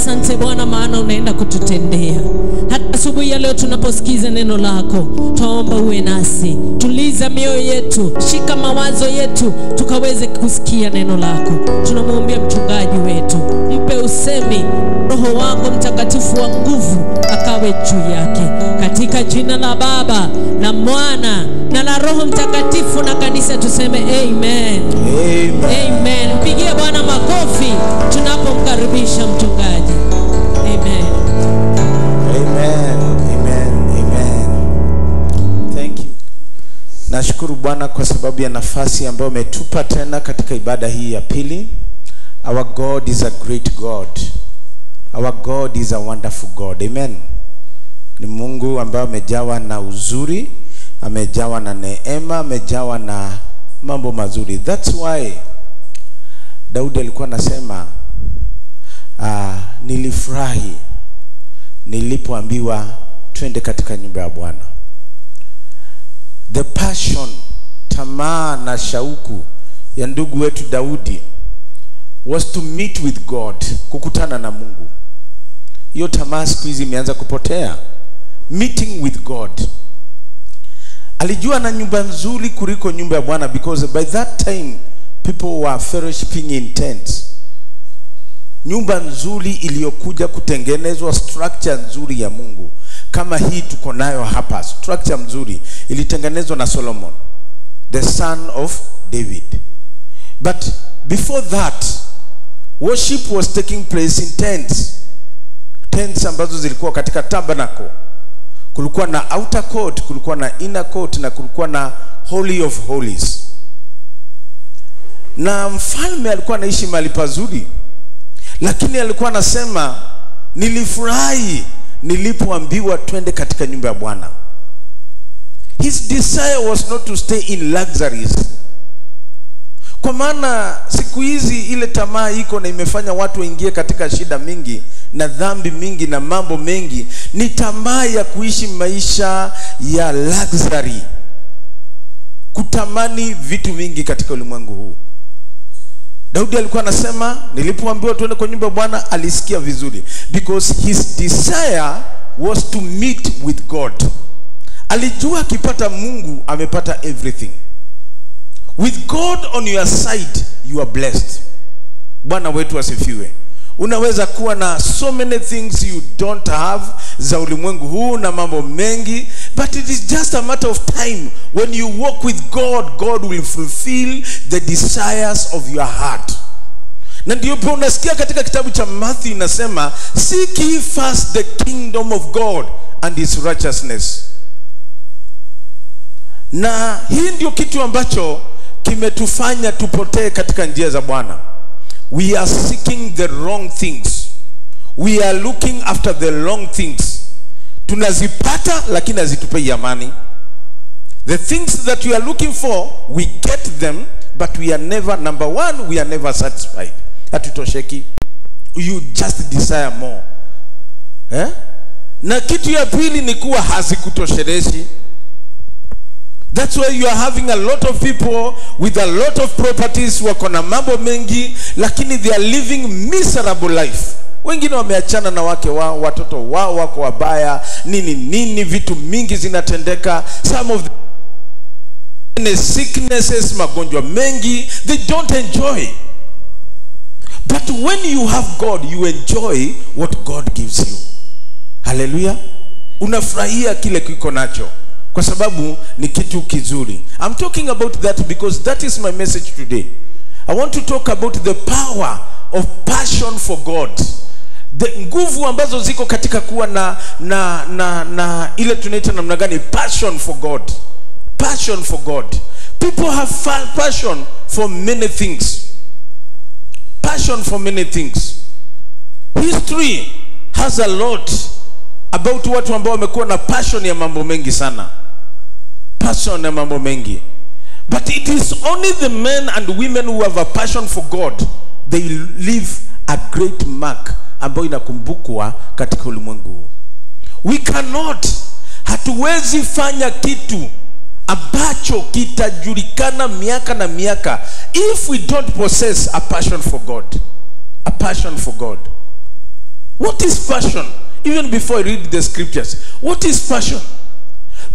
asante Bwana, maana unaenda kututendea. Hata asubuhi ya leo tunaposikiza neno lako, tuomba uwe nasi. Tuliza mioyo yetu, shika mawazo yetu, tukaweze kusikia neno lako. Tunamwombea mchungaji wetu, mpe usemi, Roho wako Mtakatifu wa nguvu akawe juu yake. Katika jina la Baba na Mwana na la Roho Mtakatifu, na kanisa tuseme amen. Amen. Amen. Mpigie Bwana makofi tunapomkaribisha mchungaji. Amen. Amen. Amen. Amen. Thank you. Nashukuru Bwana kwa sababu ya nafasi ambayo umetupa tena katika ibada hii ya pili. Our God is a great God. Our God is a wonderful God. Amen. Ni Mungu ambaye amejawa na uzuri, amejawa na neema, amejawa na mambo mazuri. That's why Daudi alikuwa anasema nilifurahi nilipoambiwa twende katika nyumba ya Bwana. The passion, tamaa na shauku ya ndugu wetu Daudi was to meet with God, kukutana na Mungu. Hiyo tamaa siku hizi imeanza kupotea. Meeting with God. Alijua na nyumba nzuri kuliko nyumba ya Bwana, because by that time people were fellowshipping in tents. Nyumba nzuri iliyokuja kutengenezwa, structure nzuri ya Mungu kama hii tuko nayo hapa, structure nzuri ilitengenezwa na Solomon, the son of David. But before that, worship was taking place in tents. Tents ambazo zilikuwa katika tabernacle. Kulikuwa na outer court, kulikuwa na inner court, na kulikuwa na holy of holies. Na mfalme alikuwa anaishi mahali pazuri, lakini alikuwa anasema nilifurahi nilipoambiwa twende katika nyumba ya Bwana. His desire was not to stay in luxuries. Kwa maana siku hizi ile tamaa iko na imefanya watu waingie katika shida mingi na dhambi mingi na mambo mengi. Ni tamaa ya kuishi maisha ya luxury, kutamani vitu vingi katika ulimwengu huu. Daudi alikuwa anasema nilipoambiwa twende kwa nyumba ya Bwana, alisikia vizuri, because his desire was to meet with God. Alijua akipata Mungu amepata everything. With God on your side, you are blessed. Bwana wetu asifiwe. Unaweza kuwa na so many things you don't have za ulimwengu huu na mambo mengi, but it is just a matter of time. When you walk with God, God will fulfill the desires of your heart. Na ndio pia unasikia katika kitabu cha Matthew inasema, seek ye first the kingdom of God and his righteousness. Na hii ndio kitu ambacho kimetufanya tupotee katika njia za Bwana. We are seeking the wrong things. We are looking after the wrong things. Tunazipata lakini hazitupei amani. The things that we are looking for, we get them, but we are never, number one, we are never satisfied. Hatutosheki. You just desire more. Na kitu ya pili ni kuwa hazikutoshereshi. That's why you are having a lot of people with a lot of properties, wako na mambo mengi, lakini they are living miserable life. Wengine wameachana na wake wao, watoto wao wako wabaya, nini vitu mingi zinatendeka. Some of the sicknesses, magonjwa mengi, they don't enjoy. But when you have God, you enjoy what God gives you. Hallelujah. Unafurahia kile kiko nacho kwa sababu ni kitu kizuri. I'm talking about that because that is my message today. I want to talk about the power of passion for God. The nguvu ambazo ziko katika kuwa na ile tunaita namna gani, passion for God. Passion for God. People have passion for many things. Passion for many things. History has a lot about watu ambao wamekuwa na passion ya mambo mengi sana. Passion ya mambo mengi. But it is only the men and women who have a passion for God, they leave a great mark ambayo inakumbukwa katika ulimwengu. We cannot, hatuwezi fanya kitu ambacho kitajulikana miaka na miaka if we don't possess a passion for God. A passion for God. What is passion? Even before I read the scriptures, what is passion?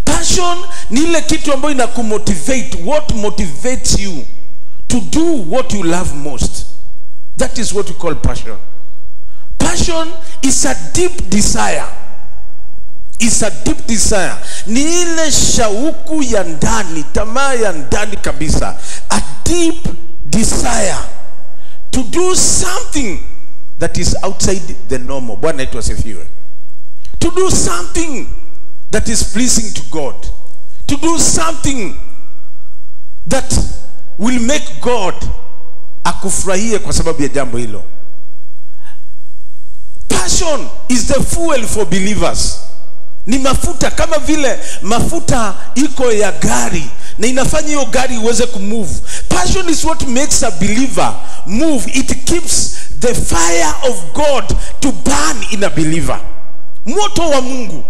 Passion ni ile kitu ambayo inakumotivate. What motivates you to do what you love most? That is what we call passion. Passion is a deep desire. It's a deep desire. Ni ile shauku ya ndani, tamaa ya ndani kabisa. A deep desire to do something that is outside the normal. Bwana yetu asifiwe. To do something that is pleasing to God. To do something that will make God akufurahie kwa sababu ya jambo hilo. Passion is the fuel for believers. Ni mafuta, kama vile mafuta iko ya gari na inafanya hiyo gari iweze kumove. Passion is what makes a believer move. It keeps the fire of God to burn in a believer. Moto wa Mungu,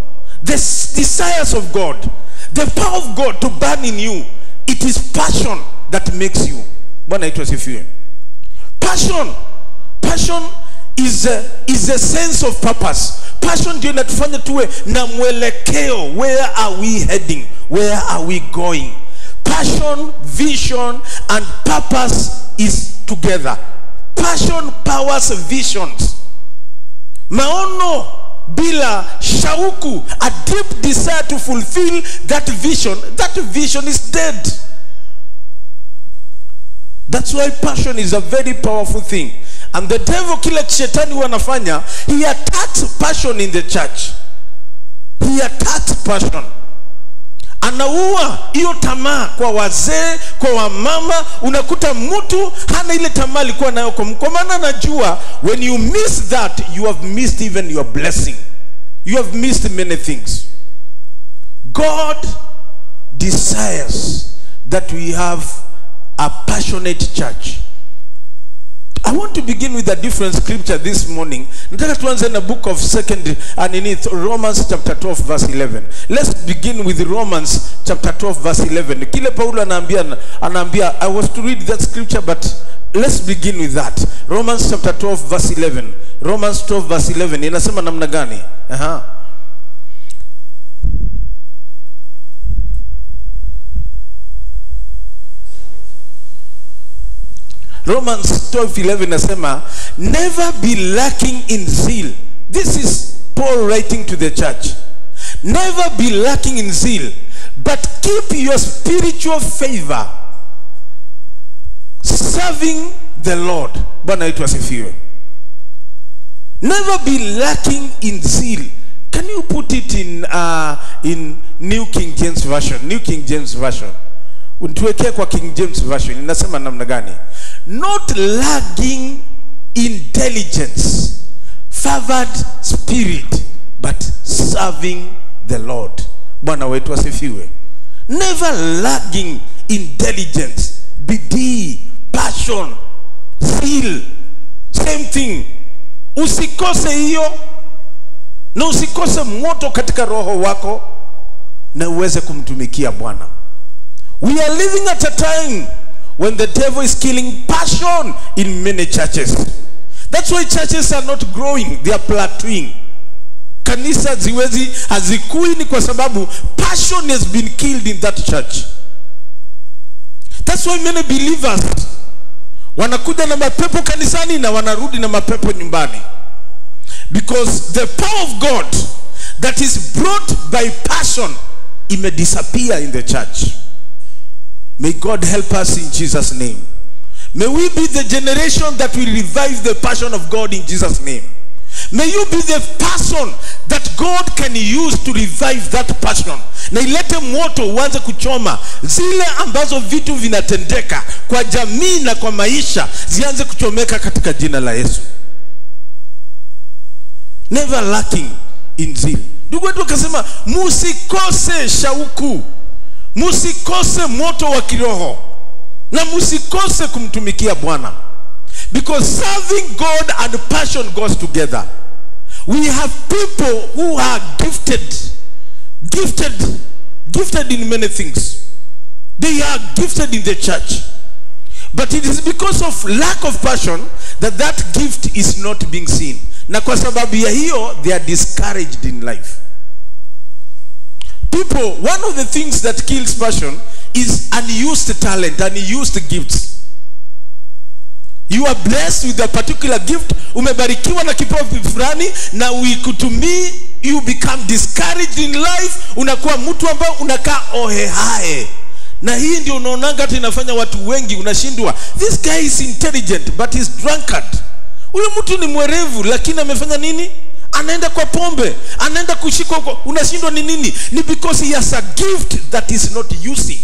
the desires of God, the power of God to burn in you. It is passion that makes you. Bwana yetu asifiwe. Passion is a sense of purpose. Passion ndio inatufanya tuwe na mwelekeo. Where are we heading? Where are we going? Passion, vision and purpose is together. Passion powers visions. Maono bila shauku, a deep desire to fulfill that vision is dead. That's why passion is a very powerful thing. And the devil, kila shetani wanafanya, he attacks passion in the church. He attacks passion. Anaua hiyo tamaa kwa wazee, kwa wamama. Unakuta mtu hana ile tamaa alikuwa nayo kwa maana anajua when you miss that, you have missed even your blessing. You have missed many things. God desires that we have a passionate church. I want to begin with a different scripture this morning. Nataka tuanze na book of Romans chapter 12 verse 11. Let's begin with Romans chapter 12 verse 11. Kile Paulo anaambia, I was to read that scripture, but let's begin with that. Romans chapter 12 verse 11. Romans 12 verse 11 inasema namna gani? Romans 12:11 nasema, never be lacking in zeal. This is Paul writing to the church. Never be lacking in zeal, but keep your spiritual favor, serving the Lord. Bwana yetu asifiwe. Never be lacking in zeal. Can you put it in New King James Version? New King James Version. Untuwekea kwa King James Version inasema namna gani? Not lagging in diligence, fervent spirit, but serving the Lord. Bwana wetu asifiwe. Never lagging in diligence, bidii, passion, zeal, same thing. Usikose hiyo, na usikose moto katika roho wako, na uweze kumtumikia Bwana. We are living at a time when the devil is killing passion in many churches. That's why churches are not growing, they are plateauing. Kanisa hazikui ni kwa sababu passion has been killed in that church. That's why many believers wanakuja na mapepo kanisani na wanarudi na mapepo nyumbani. Because the power of God that is brought by passion may disappear in the church. May God help us in Jesus' name. May we be the generation that will revive the passion of God in Jesus' name. May you be the person that God can use to revive that passion. Na ilete moto uanze kuchoma zile ambazo vitu vinatendeka kwa jamii na kwa maisha, zianze kuchomeka katika jina la Yesu. Never lacking in zeal. Ndugu wetu akasema, musikose shauku, musikose moto wa kiroho, na musikose kumtumikia Bwana. Because serving God and passion goes together. We have people who are gifted in many things. They are gifted in the church. But it is because of lack of passion that gift is not being seen. Na kwa sababu ya hiyo, they are discouraged in life. People, one of the things that kills passion is unused talent, unused gifts. You are blessed with a particular gift, umebarikiwa na kipawa fulani, na uikutumii, you become discouraged in life, unakuwa mtu ambao unakaa ohehae. Na hii ndio unaonanga tunafanya watu wengi unashindwa. This guy is intelligent but is drunkard. Huyo mtu ni mwerevu lakini amefanya nini? Anaenda kwa pombe, anaenda kushika huko. Unashindwa ni nini? Ni because he has a gift that is not using.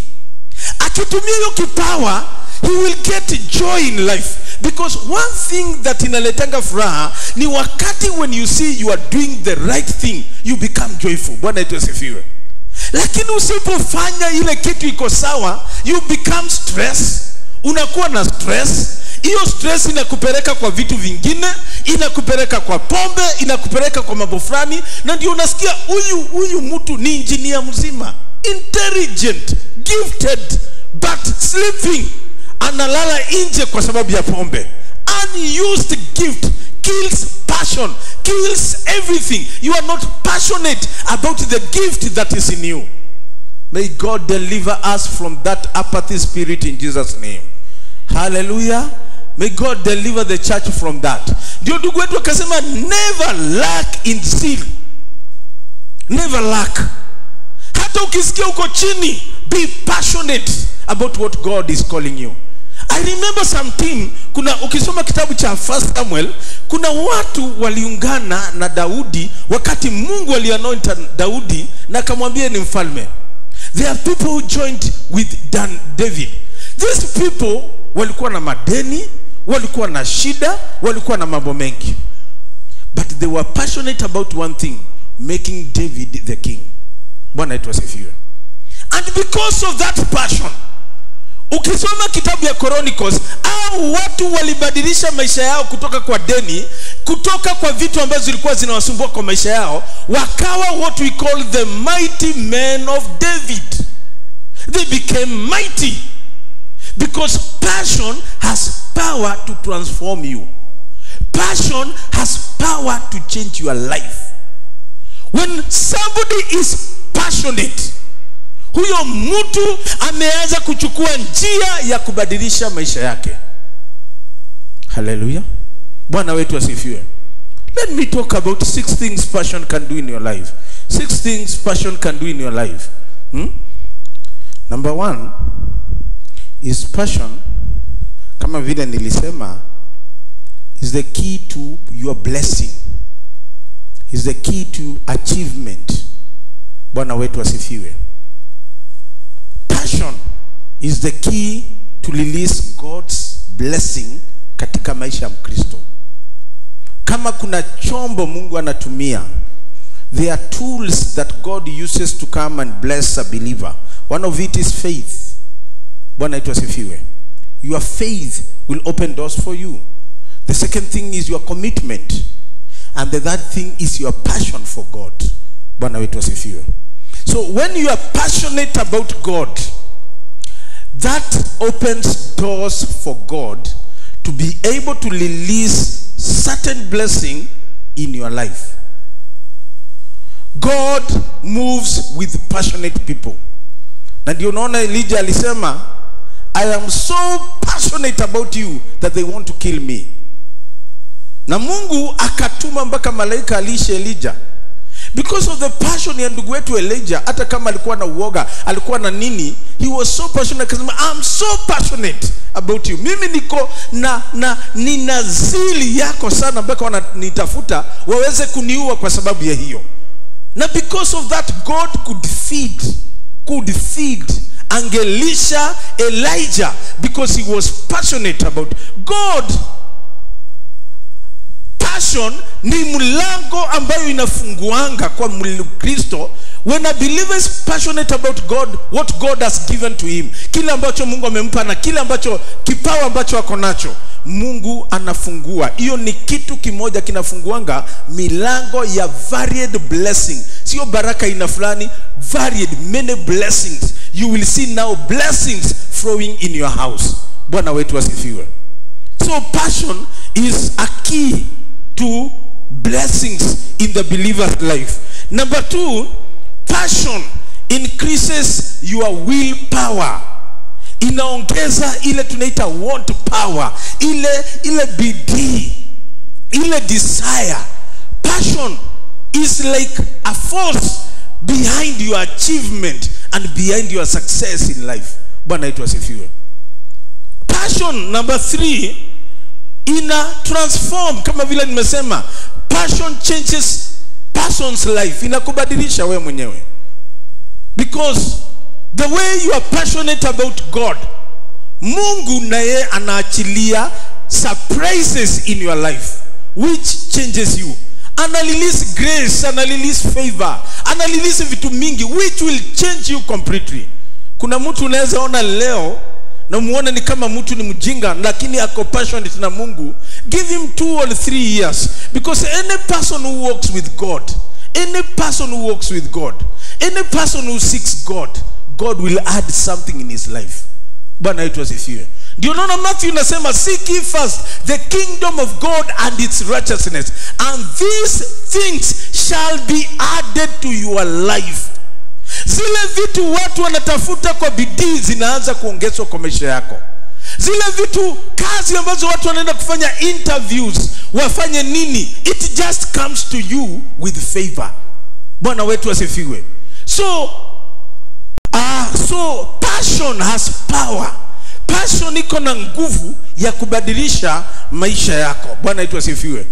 Akitumia hiyo kipawa, he will get joy in life. Because one thing that inaletanga furaha ni wakati when you see you are doing the right thing, you become joyful. Bwana yetu asifiwe. Lakini usipofanya ile kitu iko sawa, you become stress. Unakuwa na stress. Hiyo stress inakupeleka kwa vitu vingine, inakupeleka kwa pombe, inakupeleka kwa mambo fulani, na ndio unasikia huyu mtu ni engineer mzima, intelligent, gifted, but sleeping, analala nje kwa sababu ya pombe. Unused gift kills passion, kills everything. You are not passionate about the gift that is in you. May God deliver us from that apathy spirit in Jesus' name. Hallelujah. May God deliver the church from that. Ndio ndugu wetu akasema, never lack in zeal. Never lack. Hata ukisikia uko chini, be passionate about what God is calling you. I remember some team, ukisoma kitabu cha 1 Samuel, kuna watu waliungana na Daudi wakati Mungu alianoint Daudi na akamwambia ni mfalme. There are people who joined with David. These people walikuwa na madeni, walikuwa na shida, walikuwa na mambo mengi. But they were passionate about one thing, making David the king. Bwana yetu asifiwe. And because of that passion, ukisoma kitabu ya Chronicles, au watu walibadilisha maisha yao kutoka kwa deni, kutoka kwa vitu ambazo zilikuwa zinawasumbua kwa maisha yao, wakawa what we call the mighty men of David. They became mighty because passion has power to transform you. Passion has power to change your life. When somebody is passionate, huyo mtu ameanza kuchukua njia ya kubadilisha maisha yake. Hallelujah. Bwana wetu asifiwe. Let me talk about 6 things passion can do in your life. 6 things passion can do in your life. Number 1 is passion, kama vile nilisema, is the key to your blessing. Is the key to achievement. Bwana wetu asifiwe. Passion is the key to release God's blessing katika maisha ya Mkristo. Kama kuna chombo Mungu anatumia, there are tools that God uses to come and bless a believer. One of it is faith. Bwana yetu asifiwe. Your faith will open doors for you. The second thing is your commitment. And the third thing is your passion for God. Bwana wetu asifiwe. So when you are passionate about God, that opens doors for God to be able to release certain blessing in your life. God moves with passionate people. Na ndio unaona Elijah alisema, I am so passionate about you that they want to kill me. Na Mungu akatuma mpaka malaika alishe Elijah. Because of the passion ya ndugu wetu Elijah, hata kama alikuwa na uoga, alikuwa na nini, he was so passionate. Akasema, I'm so passionate about you. Mimi niko nina zili yako sana mpaka wananitafuta waweze kuniua kwa sababu ya hiyo. Na because of that, God could feed angelisha Elijah because he was passionate about God. Passion ni mlango ambayo inafunguanga kwa Mkristo. When a believer is passionate about God, what God has given to him, kile ambacho Mungu amempa na kile ambacho kipawa ambacho ako nacho, Mungu anafungua. Hiyo ni kitu kimoja kinafunguanga milango ya varied blessing. Sio baraka ina fulani, varied, many blessings. You will see now blessings flowing in your house. Bwana wetu asifiwe. So passion is a key to blessings in the believer's life. Number 2, passion increases your willpower. Inaongeza ile tunaita want power, ile bidii, ile desire. Passion is like a force behind your achievement and behind your success in life. Bwana wetu asifiwe. Passion number 3, ina transform, kama vile nimesema, passion changes person's life, inakubadilisha wewe mwenyewe. Because the way you are passionate about God, Mungu naye anaachilia surprises in your life which changes you. Ana release grace, ana release favor, ana release vitu mingi which will change you completely. Kuna mtu unaweza ona leo na muone ni kama mtu ni mjinga, lakini ako passionate na Mungu. Give him 2 or 3 years, because any person who walks with God, any person who walks with God, any person who seeks God, God will add something in his life. Bwana wetu asifiwe. Ndio unaona Matthew inasema, seek ye first the kingdom of God and its righteousness, and these things shall be added to your life. Zile vitu watu wanatafuta kwa bidii zinaanza kuongezwa kwa maisha yako. Zile vitu, kazi ambazo watu wanaenda kufanya interviews, wafanye nini, it just comes to you with favor. Bwana wetu asifiwe. So passion has power. Passion iko na nguvu ya kubadilisha maisha yako. Bwana wetu asifiwe.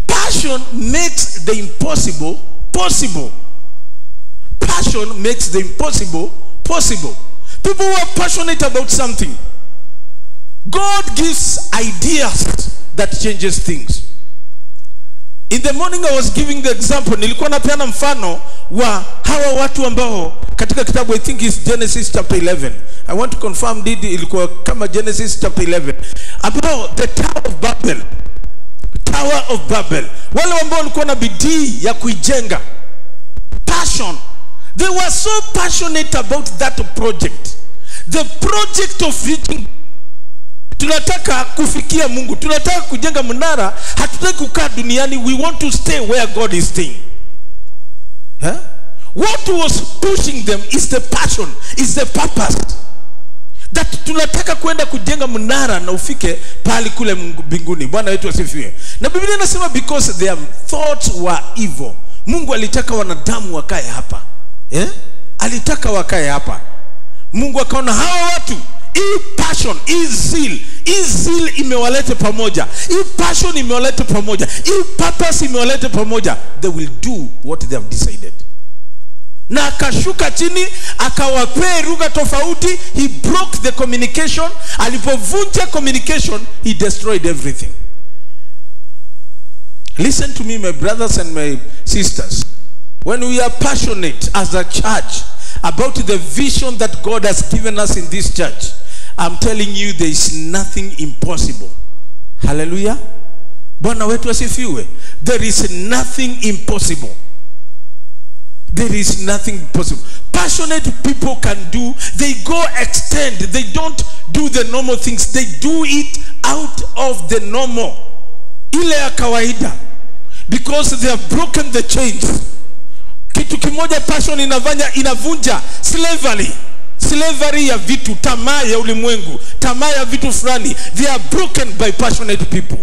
Passion makes the impossible possible. Passion makes the impossible possible. People who are passionate about something, God gives ideas that changes things. In the morning I was giving the example, nilikuwa napeana mfano wa hawa watu ambao katika kitabu, I think it's Genesis chapter 11. I want to confirm did ilikuwa kama Genesis chapter 11, about the Tower of Babel. Tower of Babel. Wale ambao walikuwa na bidii ya kuijenga. Passion. They were so passionate about that project. The project of reaching. Tunataka kufikia Mungu. Tunataka kujenga mnara. Hatutaki kukaa duniani. We want to stay where God is staying. Huh? What was pushing them is the passion, is the purpose. That tunataka kuenda kujenga mnara na ufike pali kule mbinguni. Bwana wetu asifiwe. Na Biblia inasema because their thoughts were evil. Mungu alitaka wanadamu wakae hapa. Alitaka wakae hapa. Mungu akaona hawa watu, hii passion, hii zeal imewaleta pamoja. Hii passion imewaleta pamoja. Hii purpose imewaleta pamoja. They will do what they have decided. Na akashuka chini, akawapea lugha tofauti. He broke the communication. Alipovunja communication, he destroyed everything. Listen to me, my brothers and my sisters. When we are passionate as a church about the vision that God has given us in this church, I'm telling you, there is nothing impossible. Hallelujah. Bwana wetu asifiwe. There is nothing impossible. There is nothing possible. Passionate people can do, they go extend. They don't do the normal things. They do it out of the normal. Ile ya kawaida. Because they have broken the chains. Kitu kimoja passion inavunja slavery ya vitu, tamaa ya ulimwengu, tamaa ya vitu fulani. They are broken by passionate people.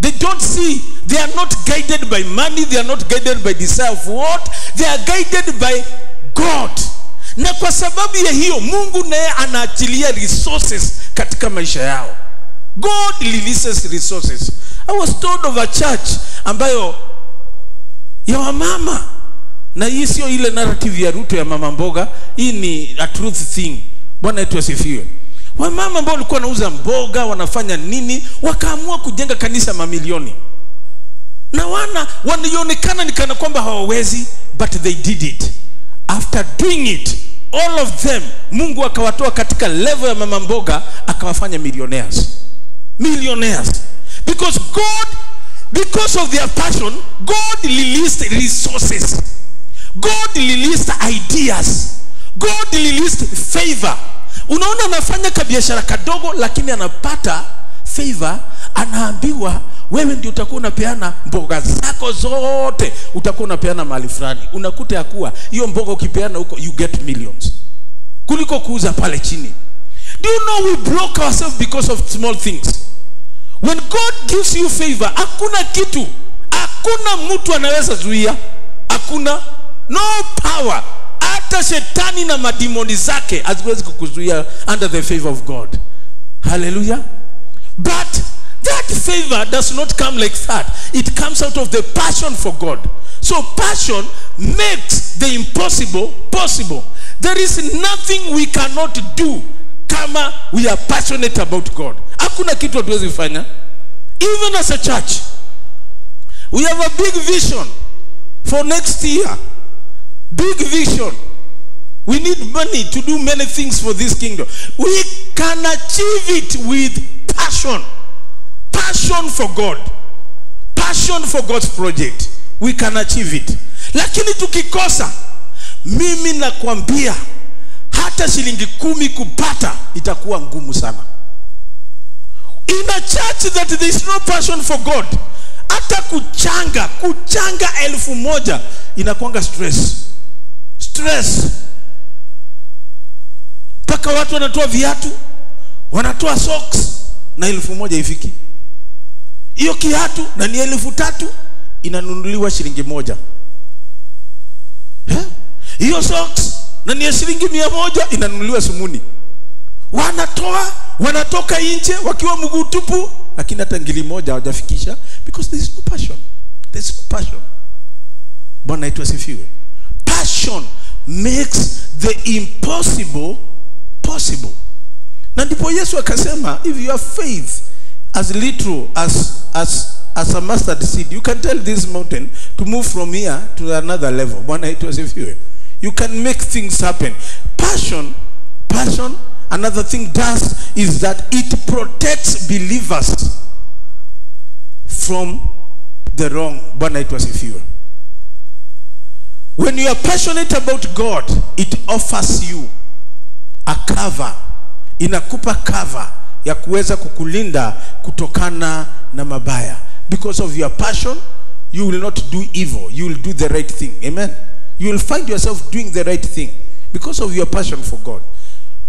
They don't see, they are not guided by money, they are not guided by desire of what, they are guided by God. Na kwa sababu ya hiyo, Mungu naye anaachilia resources katika maisha yao. God releases resources. I was told of a church ambayo ya wamama, na hii sio ile narrative ya Ruto ya mama mboga, hii ni a truth thing. Bwana wetu asifiwe. Wamama ambao walikuwa wanauza mboga, wanafanya nini, wakaamua kujenga kanisa mamilioni. Na wanaonekana ni kana kwamba hawawezi, but they did it. After doing it, all of them, Mungu akawatoa katika level ya mama mboga, akawafanya millionaires. Because of their passion, God released resources. God released ideas. God released favor. Unaona anafanya kabiashara kadogo lakini anapata favor, anaambiwa wewe ndio utakuwa unapeana mboga zako zote, utakuwa unapeana mahali fulani. Unakuta ya kuwa hiyo mboga ukipeana huko you get millions kuliko kuuza pale chini. Do you know we block ourselves because of small things? When God gives you favor, hakuna kitu, hakuna mtu anaweza zuia, hakuna, no power. Hata shetani na madimoni zake haziwezi kukuzuia under the favor of God. Hallelujah. But that favor does not come like that. It comes out of the passion for God. So passion makes the impossible possible. There is nothing we cannot do kama we are passionate about God. Hakuna kitu hatuwezi fanya. Even as a church, we have a big vision for next year. Big vision. We need money to do many things for this kingdom. We can achieve it with passion. Passion for God. Passion for God's project. We can achieve it. Lakini tukikosa, mimi nakwambia hata shilingi 10 kupata itakuwa ngumu sana. In a church that there is no passion for God, hata kuchanga 1,000 inakuanga stress. Paka watu wanatoa viatu, wanatoa socks na 1,000 ifiki. Hiyo kiatu na ni 3,000 inanunuliwa shilingi 1. Hiyo socks na ni shilingi 100 inanunuliwa sumuni. Wanatoka nje wakiwa mguu tupu, lakini hata ngili 1 hawajafikisha because there is no passion. There is no passion. Bwana wetu asifiwe. Passion makes the impossible possible. Na ndipo Yesu akasema, if you have faith as little as a mustard seed, you can tell this mountain to move from here to another level. Bwana wetu asifiwe. You can make things happen. Passion, another thing does is that it protects believers from the wrong. Bwana wetu asifiwe. When you are passionate about God, it offers you a cover. Inakupa cover ya kuweza kukulinda kutokana na mabaya. Because of your passion, you will not do evil. You will do the right thing. Amen. You will find yourself doing the right thing because of your passion for God.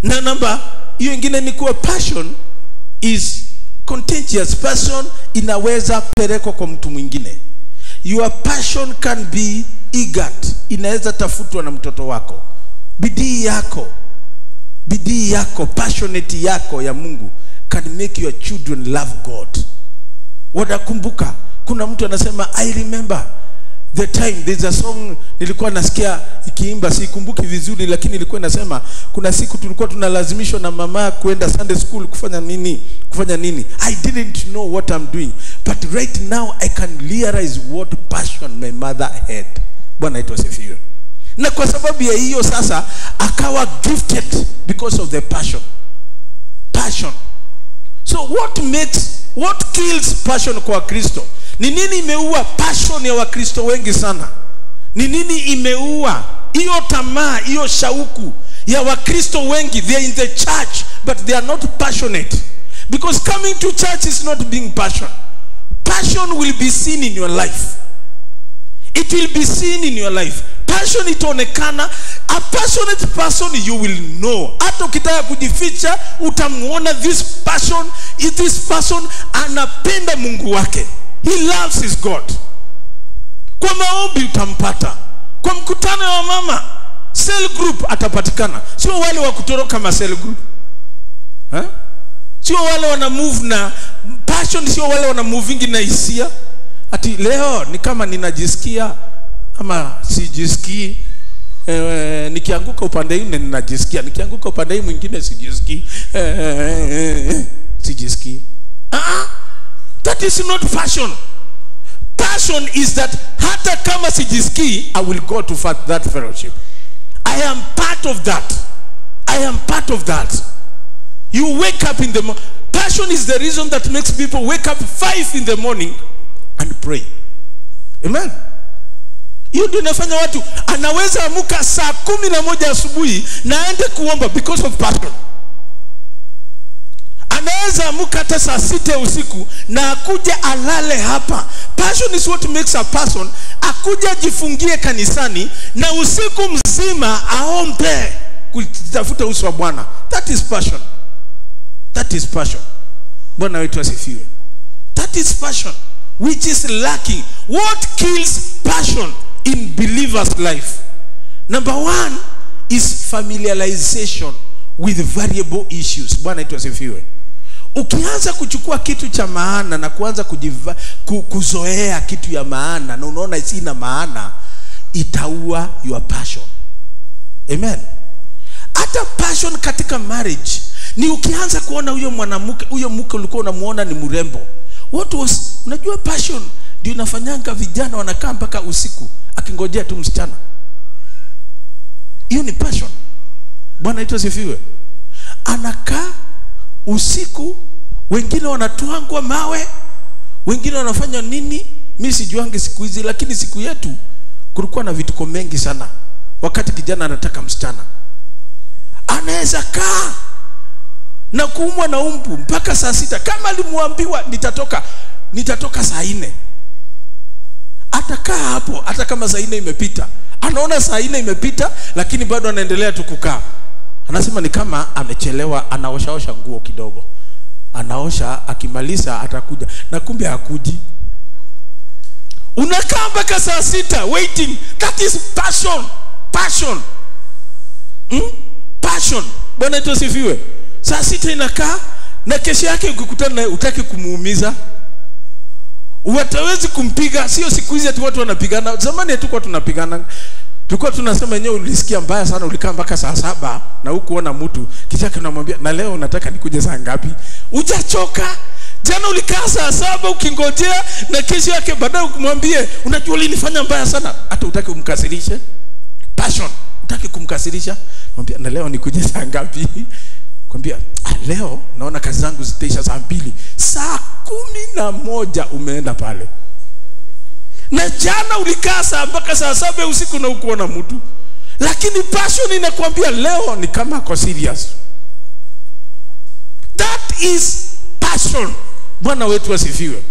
Na namba hiyo ingine ni kuwa passion is contagious. Passion inaweza pelekwa kwa mtu mwingine. Your passion can be eager. Inaweza tafutwa na mtoto wako. Bidii yako, passionate yako ya Mungu can make your children love God. Wanakumbuka, kuna mtu anasema, I remember the time, there's a song nilikuwa nasikia ikiimba, sikumbuki vizuri, lakini ilikuwa inasema kuna siku tulikuwa tunalazimishwa na mama kwenda Sunday school kufanya nini. I didn't know what I'm doing, but right now I can realize what passion my mother had. Bwana wetu asifiwe. Na kwa sababu ya hiyo sasa akawa gifted because of the passion. So what kills passion kwa Kristo? Ni nini imeua passion ya Wakristo wengi sana? Ni nini imeua hiyo tamaa, hiyo shauku ya Wakristo wengi? They are in the church but they are not passionate. Because coming to church is not being passionate. Passion will be seen in your life. It will be seen in your life. Passion itaonekana. A passionate person you will know. Hata ukitaka kujificha utamuona this person anapenda Mungu wake. He loves his God. Kwa maombi utampata. Kwa mkutano wa mama, cell group atapatikana. Sio wale wa kutoroka ma cell group. Sio wale wana move na passion, sio wale wana moving na hisia. Ati leo ni kama ninajisikia ama sijisikii. Nikianguka upande huu ninajisikia, nikianguka upande huu mwingine sijisikii. Sijisikii. That is not passion. Passion is that hata kama sijisikii, I will go to that fellowship. I am part of that. You wake up in the morning. Passion is the reason that makes people wake up 5 in the morning and pray. Amen. Hiyo ndio inafanya watu anaweza amuka saa 11 asubuhi na aende kuomba because of passion. anaweza amka hata saa 6 usiku na akuja alale hapa. Passion is what makes a person akuja jifungie kanisani na usiku mzima aombe kutafuta uso wa Bwana. That is passion. That is passion. Bwana wetu asifiwe. That is passion which is lacking. What kills passion in believers' life? Number 1 is familiarization with variable issues. Bwana wetu asifiwe. Ukianza kuchukua kitu cha maana na kuanza kuzoea kitu ya maana na unaona ina maana, itaua your passion. Amen. Hata passion katika marriage ni ukianza kuona huyo mwanamke, huyo mke ulikuwa unamuona ni mrembo. Unajua passion ndio inafanyanga vijana wanakaa mpaka usiku akingojea tu msichana. Hiyo ni passion. Bwana wetu asifiwe. Anakaa usiku, wengine wanatuangwa mawe, wengine wanafanya nini? Mimi sijuangi siku hizi, lakini siku yetu kulikuwa na vituko mengi sana. Wakati kijana anataka msichana, anaweza kaa na kuumwa na umbu mpaka saa 6 kama alimuambiwa nitatoka saa 4. Atakaa hapo hata kama saa 4 imepita. Anaona saa 4 imepita lakini bado anaendelea tu kukaa. Anasema ni kama amechelewa, anaoshaosha nguo kidogo. Anaosha, akimaliza atakuja. Na kumbe hakuji. Unakaa mpaka saa 6 waiting. That is passion. Passion. Passion. Bwana wetu asifiwe. Saa 6 inakaa na kesho yake ukikutana naye utaki kumuumiza. Utawezi kumpiga. Sio siku hizi ati watu wanapigana. Zamani hatukuwa tunapigana. Tulikuwa tunasema yenyewe ulisikia mbaya sana, ulikaa mpaka saa 7 na hukuona mtu, kisha unamwambia na leo unataka nikuje saa ngapi? Hujachoka. Jana ulikaa saa 7 ukingojea na kesho yake baadaye ukumwambie unajua ulinifanya mbaya sana, hata utaki kumkasirisha. Passion. Utaki kumkasirisha. Mwambia na leo nikuje saa ngapi? Kwambia leo naona kazi zangu zitaisha saa 2. Saa 11 umeenda pale. Na jana ulikaa saa mpaka saa 7 usiku na ukuona mtu. Lakini passion inakwambia leo ni kama ako serious. That is passion. Bwana wetu asifiwe.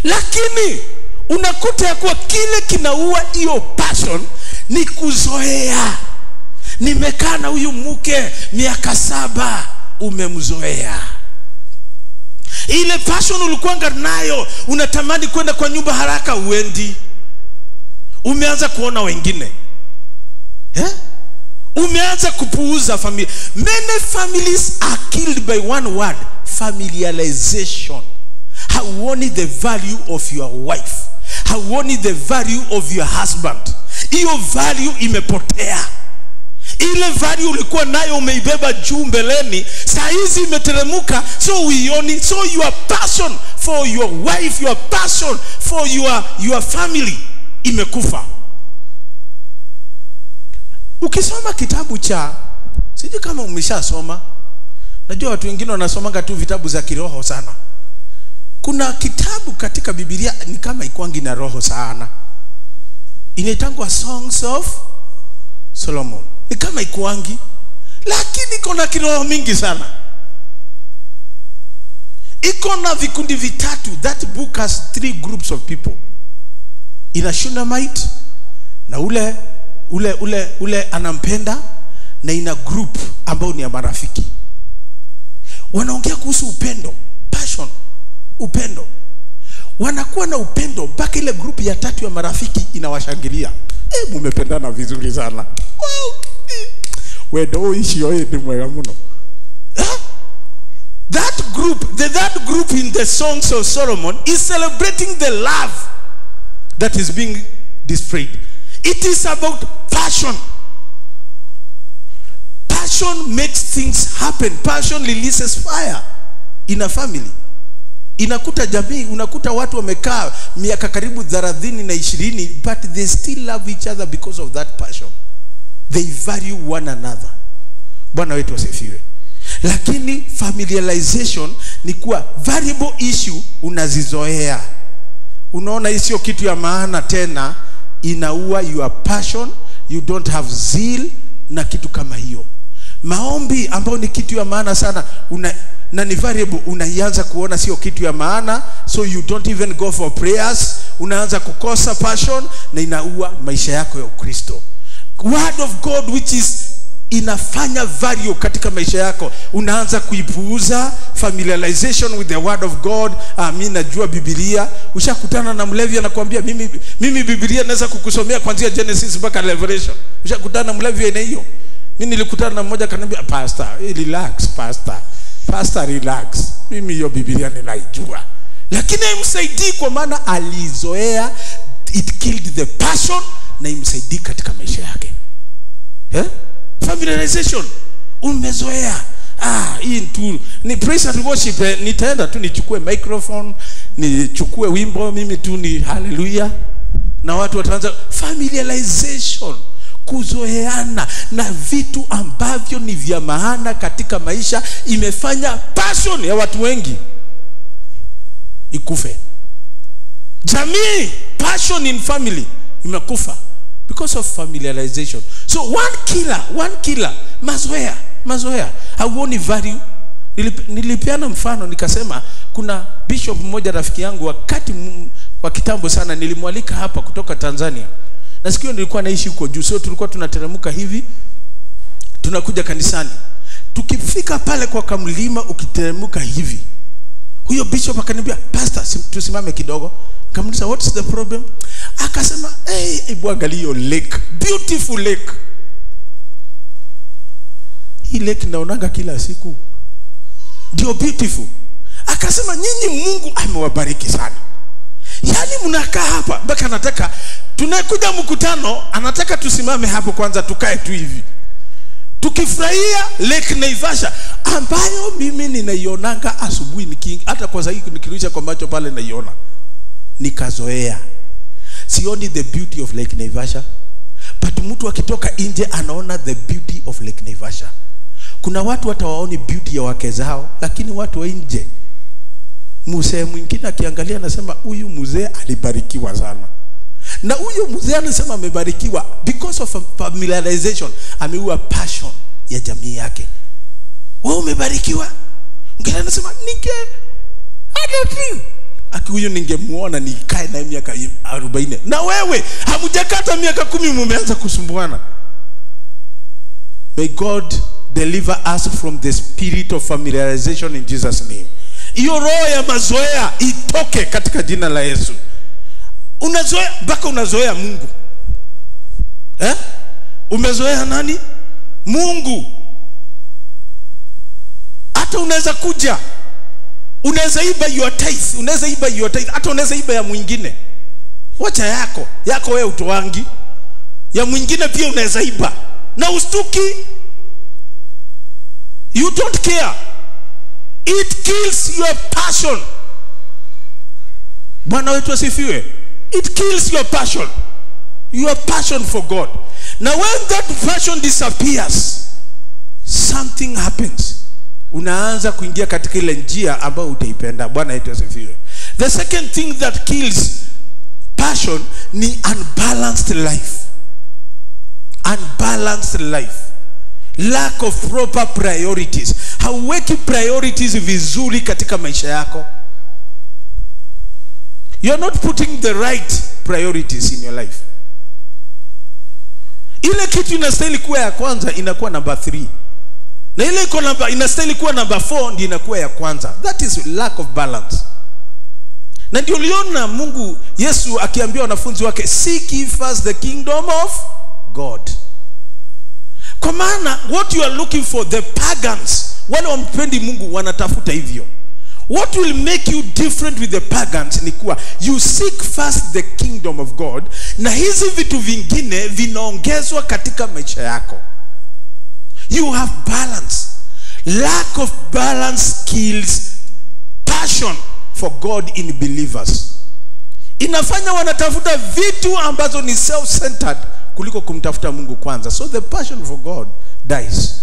Lakini unakuta ya kuwa kile kinaua hiyo passion ni kuzoea. Nimekaa na huyu mke miaka 7, umemzoea. Ile passion ulikuwa nayo, unatamani kwenda kwa nyumba haraka uendi. Umeanza kuona wengine. Umeanza kupuuza familia. Many families are killed by one word, familiarization. Hauoni the value of your wife. Hauoni the value of your husband. Hiyo value imepotea. Ile value ulikuwa nayo umeibeba juu mbeleni, saa hizi imeteremuka, so uioni. So your passion for your wife, your passion for your family imekufa. Ukisoma kitabu cha, sijui kama umeshasoma, najua watu wengine wanasomanga tu vitabu za kiroho sana. Kuna kitabu katika Biblia ni kama ikwangi na roho sana, inaitangwa Songs of Solomon. Ni kama ikuangi, lakini iko na kiroho mingi sana. Iko na vikundi vitatu. That book has 3 groups of people. Ina Shunammite na ule anampenda, na ina group ambao ni ya marafiki. Wanaongea kuhusu upendo, passion, upendo. Wanakuwa na upendo mpaka ile group ya 3 ya marafiki inawashangilia. Mumependana vizuri sana. That group in the Songs of Solomon is celebrating the love that is being displayed. It is about passion. Passion makes things happen. Passion releases fire in a family. Inakuta jamii, unakuta watu wamekaa miaka karibu 30 na 20, but they still love each other because of that passion. They value one another. Bwana wetu asifiwe. Lakini familiarization ni kuwa variable issue unazizoea. Unaona hii sio kitu ya maana tena, inaua your passion, you don't have zeal na kitu kama hiyo. Maombi ambao ni kitu ya maana sana, na ni variable, unaianza kuona sio kitu ya maana, so you don't even go for prayers, unaanza kukosa passion na inaua maisha yako ya Ukristo. Word of God which is inafanya value katika maisha yako, unaanza kuipuuza. Familiarization with the word of God. Mimi najua Biblia. Ushakutana na mlevi anakuambia mimi Biblia naweza kukusomea kuanzia Genesis mpaka Revelation. Ushakutana na mlevi aina hiyo? Mimi nilikutana na mmoja akaniambia, pastor, relax pastor relax, mimi hiyo Biblia ninaijua. Lakini imsaidii kwa maana alizoea, it killed the passion, na imsaidii katika maisha yake. Familiarization, umezoea. Hii tu ni praise and worship, nitaenda tu nichukue microphone, nichukue wimbo, mimi tu ni hallelujah, na watu wataanza. Familiarization, kuzoeana na vitu ambavyo ni vya maana katika maisha, imefanya passion ya watu wengi ikufe. Jamii, passion in family imekufa because of familiarization. So one killer, mazoea. Hauoni value. Nilipeana mfano nikasema, kuna bishop mmoja rafiki yangu wakati wa kitambo sana, nilimwalika hapa kutoka Tanzania. Na siku hiyo nilikuwa naishi huko juu, so tulikuwa tunateremka hivi tunakuja kanisani. Tukifika pale kwa kamlima, ukiteremka hivi, huyo bishop akaniambia, pastor, tusimame kidogo. Nikamuuliza, what's the problem? Akasema, hebu angalia hiyo lake, beautiful lake. Hii lake naonanga kila siku, ndio beautiful. Akasema, nyinyi Mungu amewabariki sana. Yaani mnakaa hapa mpaka anataka tunakuja mkutano, anataka tusimame hapo kwanza tukae tu hivi, tukifurahia Lake Naivasha ambayo mimi ninaionanga asubuhi, hata kwa sasa nikirudisha kwa macho pale naiona. Nikazoea. Sioni the beauty of Lake Naivasha, but mtu akitoka nje anaona the beauty of Lake Naivasha. Kuna watu watawaoni beauty ya wake zao, lakini watu wa nje, mzee mwingine akiangalia anasema huyu mzee alibarikiwa sana. Na huyu mzee anasema amebarikiwa because of familiarization, ameua passion ya jamii yake. Wewe umebarikiwa? Mwingine anasema huyu ningemuona nikae na miaka 40. Na wewe hamujakata miaka 10 mumeanza kusumbuana. May God deliver us from the spirit of familiarization in Jesus name. Hiyo roho ya mazoea itoke katika jina la Yesu. Unazoea mpaka unazoea Mungu. Umezoea nani? Mungu. Hata unaweza kuja, unaweza iba your tithe, hata unaweza iba ya mwingine. Wacha yako wewe utoangi, ya mwingine pia unaweza iba na ustuki. You don't care. It kills your passion. Bwana wetu asifiwe. It kills your passion for God. Now when that passion disappears, something happens. Unaanza kuingia katika ile njia ambayo utaipenda. Bwana wetu asifiwe. The second thing that kills passion ni unbalanced life. Lack of proper priorities. Hauweki priorities vizuri katika maisha yako. You're not putting the right priorities in your life. Ile kitu inastahili kuwa ya kwanza inakuwa number 3. Na ile inastahili kuwa number 4 ndio inakuwa ya kwanza. That is lack of balance. Na ndio uliona Yesu akiambia wanafunzi wake, seek ye first the kingdom of God. Kwa maana what you are looking for, the pagans, wale wampendi Mungu wanatafuta hivyo. What will make you different with the pagans ni kuwa you seek first the kingdom of God, na hizi vitu vingine vinaongezwa katika maisha yako. You have balance. Lack of balance kills passion for God in believers. Inafanya wanatafuta vitu ambazo ni self-centered kuliko kumtafuta Mungu kwanza. So the passion for God dies.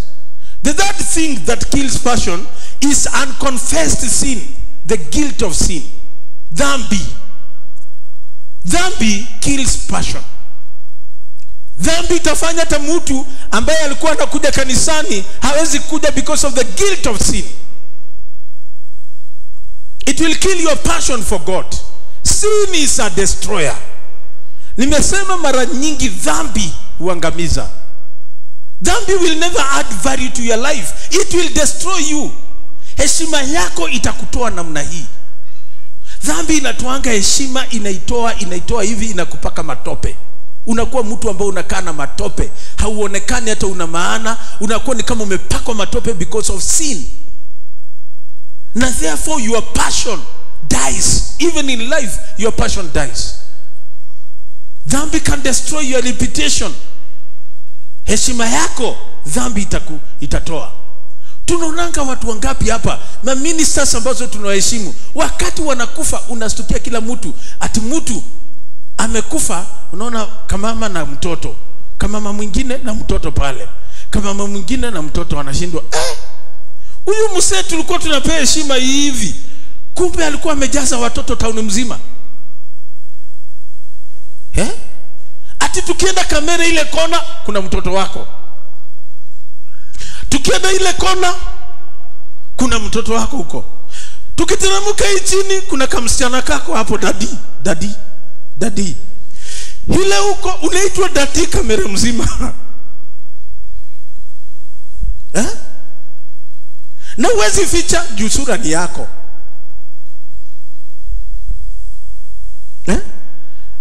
The third thing that kills passion is unconfessed sin, the guilt of sin. Dhambi kills passion. Dhambi itafanya hata mtu ambaye alikuwa anakuja kanisani hawezi kuja because of the guilt of sin. It will kill your passion for God. Sin is a destroyer. Nimesema mara nyingi, dhambi huangamiza. Dhambi will never add value to your life. It will destroy you. Heshima yako itakutoa namna hii. Dhambi inatoanga heshima, inaitoa hivi, inakupaka matope. Unakuwa mtu ambao unakaa na matope, hauonekani hata una maana, unakuwa ni kama umepakwa matope because of sin. Na therefore your passion dies. Even in life your passion dies. Dhambi can destroy your reputation. Heshima yako dhambi itatoa. Tunaonanga watu wangapi hapa, na ministers ambazo tunawaheshimu, wakati wanakufa unastukia kila mtu ati mtu amekufa. Unaona kamama na mtoto, kamama mwingine na mtoto pale, kamama mwingine na mtoto, wanashindwa huyu mzee tulikuwa tunapea heshima hivi, kumbe alikuwa amejaza watoto tauni mzima. Ati tukienda kamera ile kona kuna mtoto wako, tukienda ile kona kuna mtoto wako huko, tukiteremka chini kuna kamsichana kako hapo, dadi ile huko unaitwa dadi kamera mzima. Na uwezi ficha juu sura ni yako.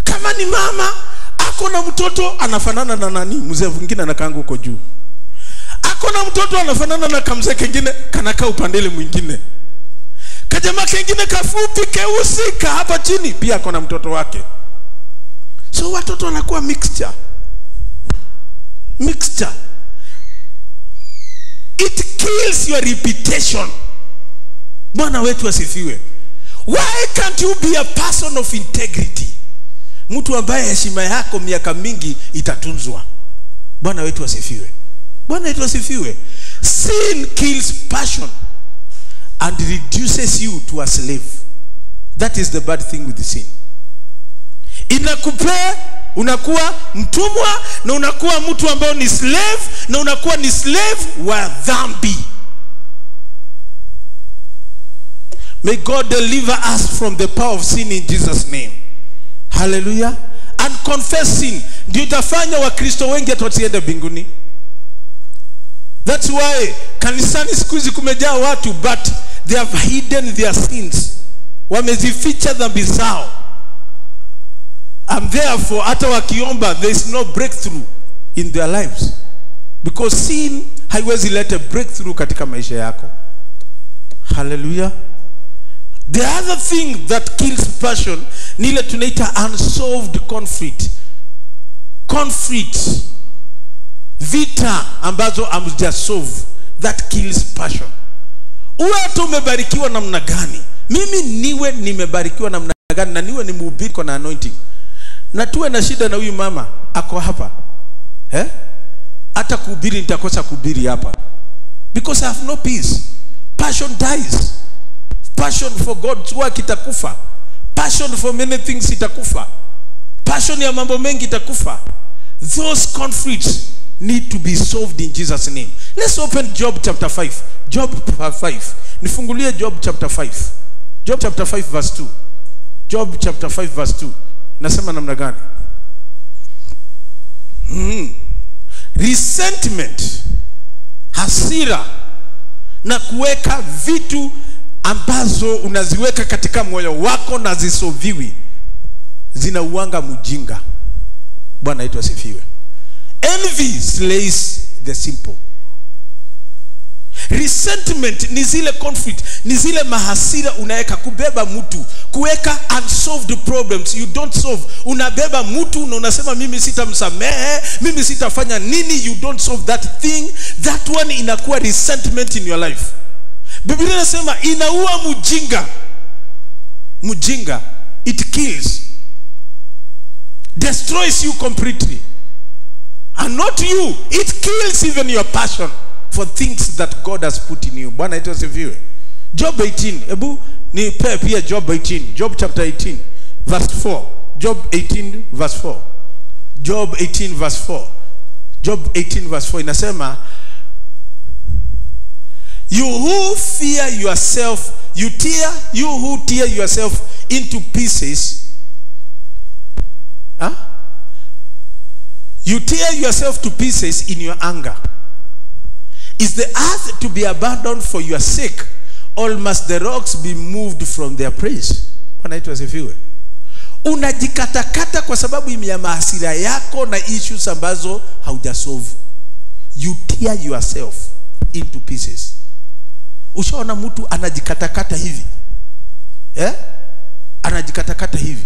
Kama ni mama ako na mtoto anafanana na nani, mzee mwingine anakaa huko juu. Ako na mtoto anafanana na kamzee kingine kanakaa upande ile mwingine. Kajama kingine kafupi keusi hapa chini pia ako na mtoto wake. So watoto wanakuwa mixture. It kills your reputation. Bwana wetu asifiwe. Why can't you be a person of integrity? Mtu ambaye heshima yako miaka mingi itatunzwa. Bwana wetu asifiwe. Bwana wetu asifiwe. Sin kills passion and reduces you to a slave. That is the bad thing with the sin. Inakupea unakuwa mtumwa, na unakuwa mtu ambaye ni slave, na unakuwa ni slave wa dhambi. May God deliver us from the power of sin in Jesus' name. Hallelujah. And confess sin. Ndio itafanya Wakristo wengi wasiende mbinguni. That's why kanisani siku hizi kumejaa watu, but they have hidden their sins. Wamezificha dhambi zao. And therefore hata wakiomba there is no breakthrough in their lives, because sin haiwezi leta breakthrough katika maisha yako. Hallelujah. The other thing that kills passion ni ile tunaita unsolved conflict, vita ambazo hamjasolve. That kills passion. Uwe umebarikiwa namna gani, mimi niwe nimebarikiwa namna gani, na niwe ni mhubiri kwa na anointing, na tuwe na shida na huyu mama ako hapa, hata kuhubiri nitakosa kuhubiri hapa, because I have no peace. Passion dies. Passion for God's work itakufa. Passion for many things itakufa. Passion ya mambo mengi itakufa. Those conflicts need to be solved in Jesus' name. Let's open Job chapter 5. Job 5. Nifungulie Job chapter 5. Job chapter 5 verse 2. Job chapter 5 verse 2. Nasema namna gani? Resentment, hasira, na kuweka vitu ambazo unaziweka katika moyo wako na zisoviwi, zinauanga mjinga. Bwana wetu asifiwe. Envy slays the simple. Resentment ni zile conflict, ni zile mahasira unaweka, kubeba mtu, kuweka unsolved problems you don't solve. Unabeba mtu na unasema mimi sitamsamehe, mimi sitafanya nini, you don't solve that thing. That one inakuwa resentment in your life. Biblia inasema inaua mjinga. It kills, destroys you completely. And not you, it kills even your passion for things that God has put in you. Bwana wetu asifiwe. Job 18. Ebu ni pia Job 18. Job chapter 18 verse 4. Job 18 verse 4. Job 18 verse 4. Job 18 verse 4 inasema, You who fear yourself, you who tear yourself into pieces. You tear yourself to pieces in your anger. Is the earth to be abandoned for your sake, or must the rocks be moved from their praise? Bwana itu asifiwe. Unajikatakata kwa sababu ya hasira yako na issues ambazo haujasolve. You tear yourself into pieces. Ushaona mtu anajikatakata hivi? Anajikatakata hivi.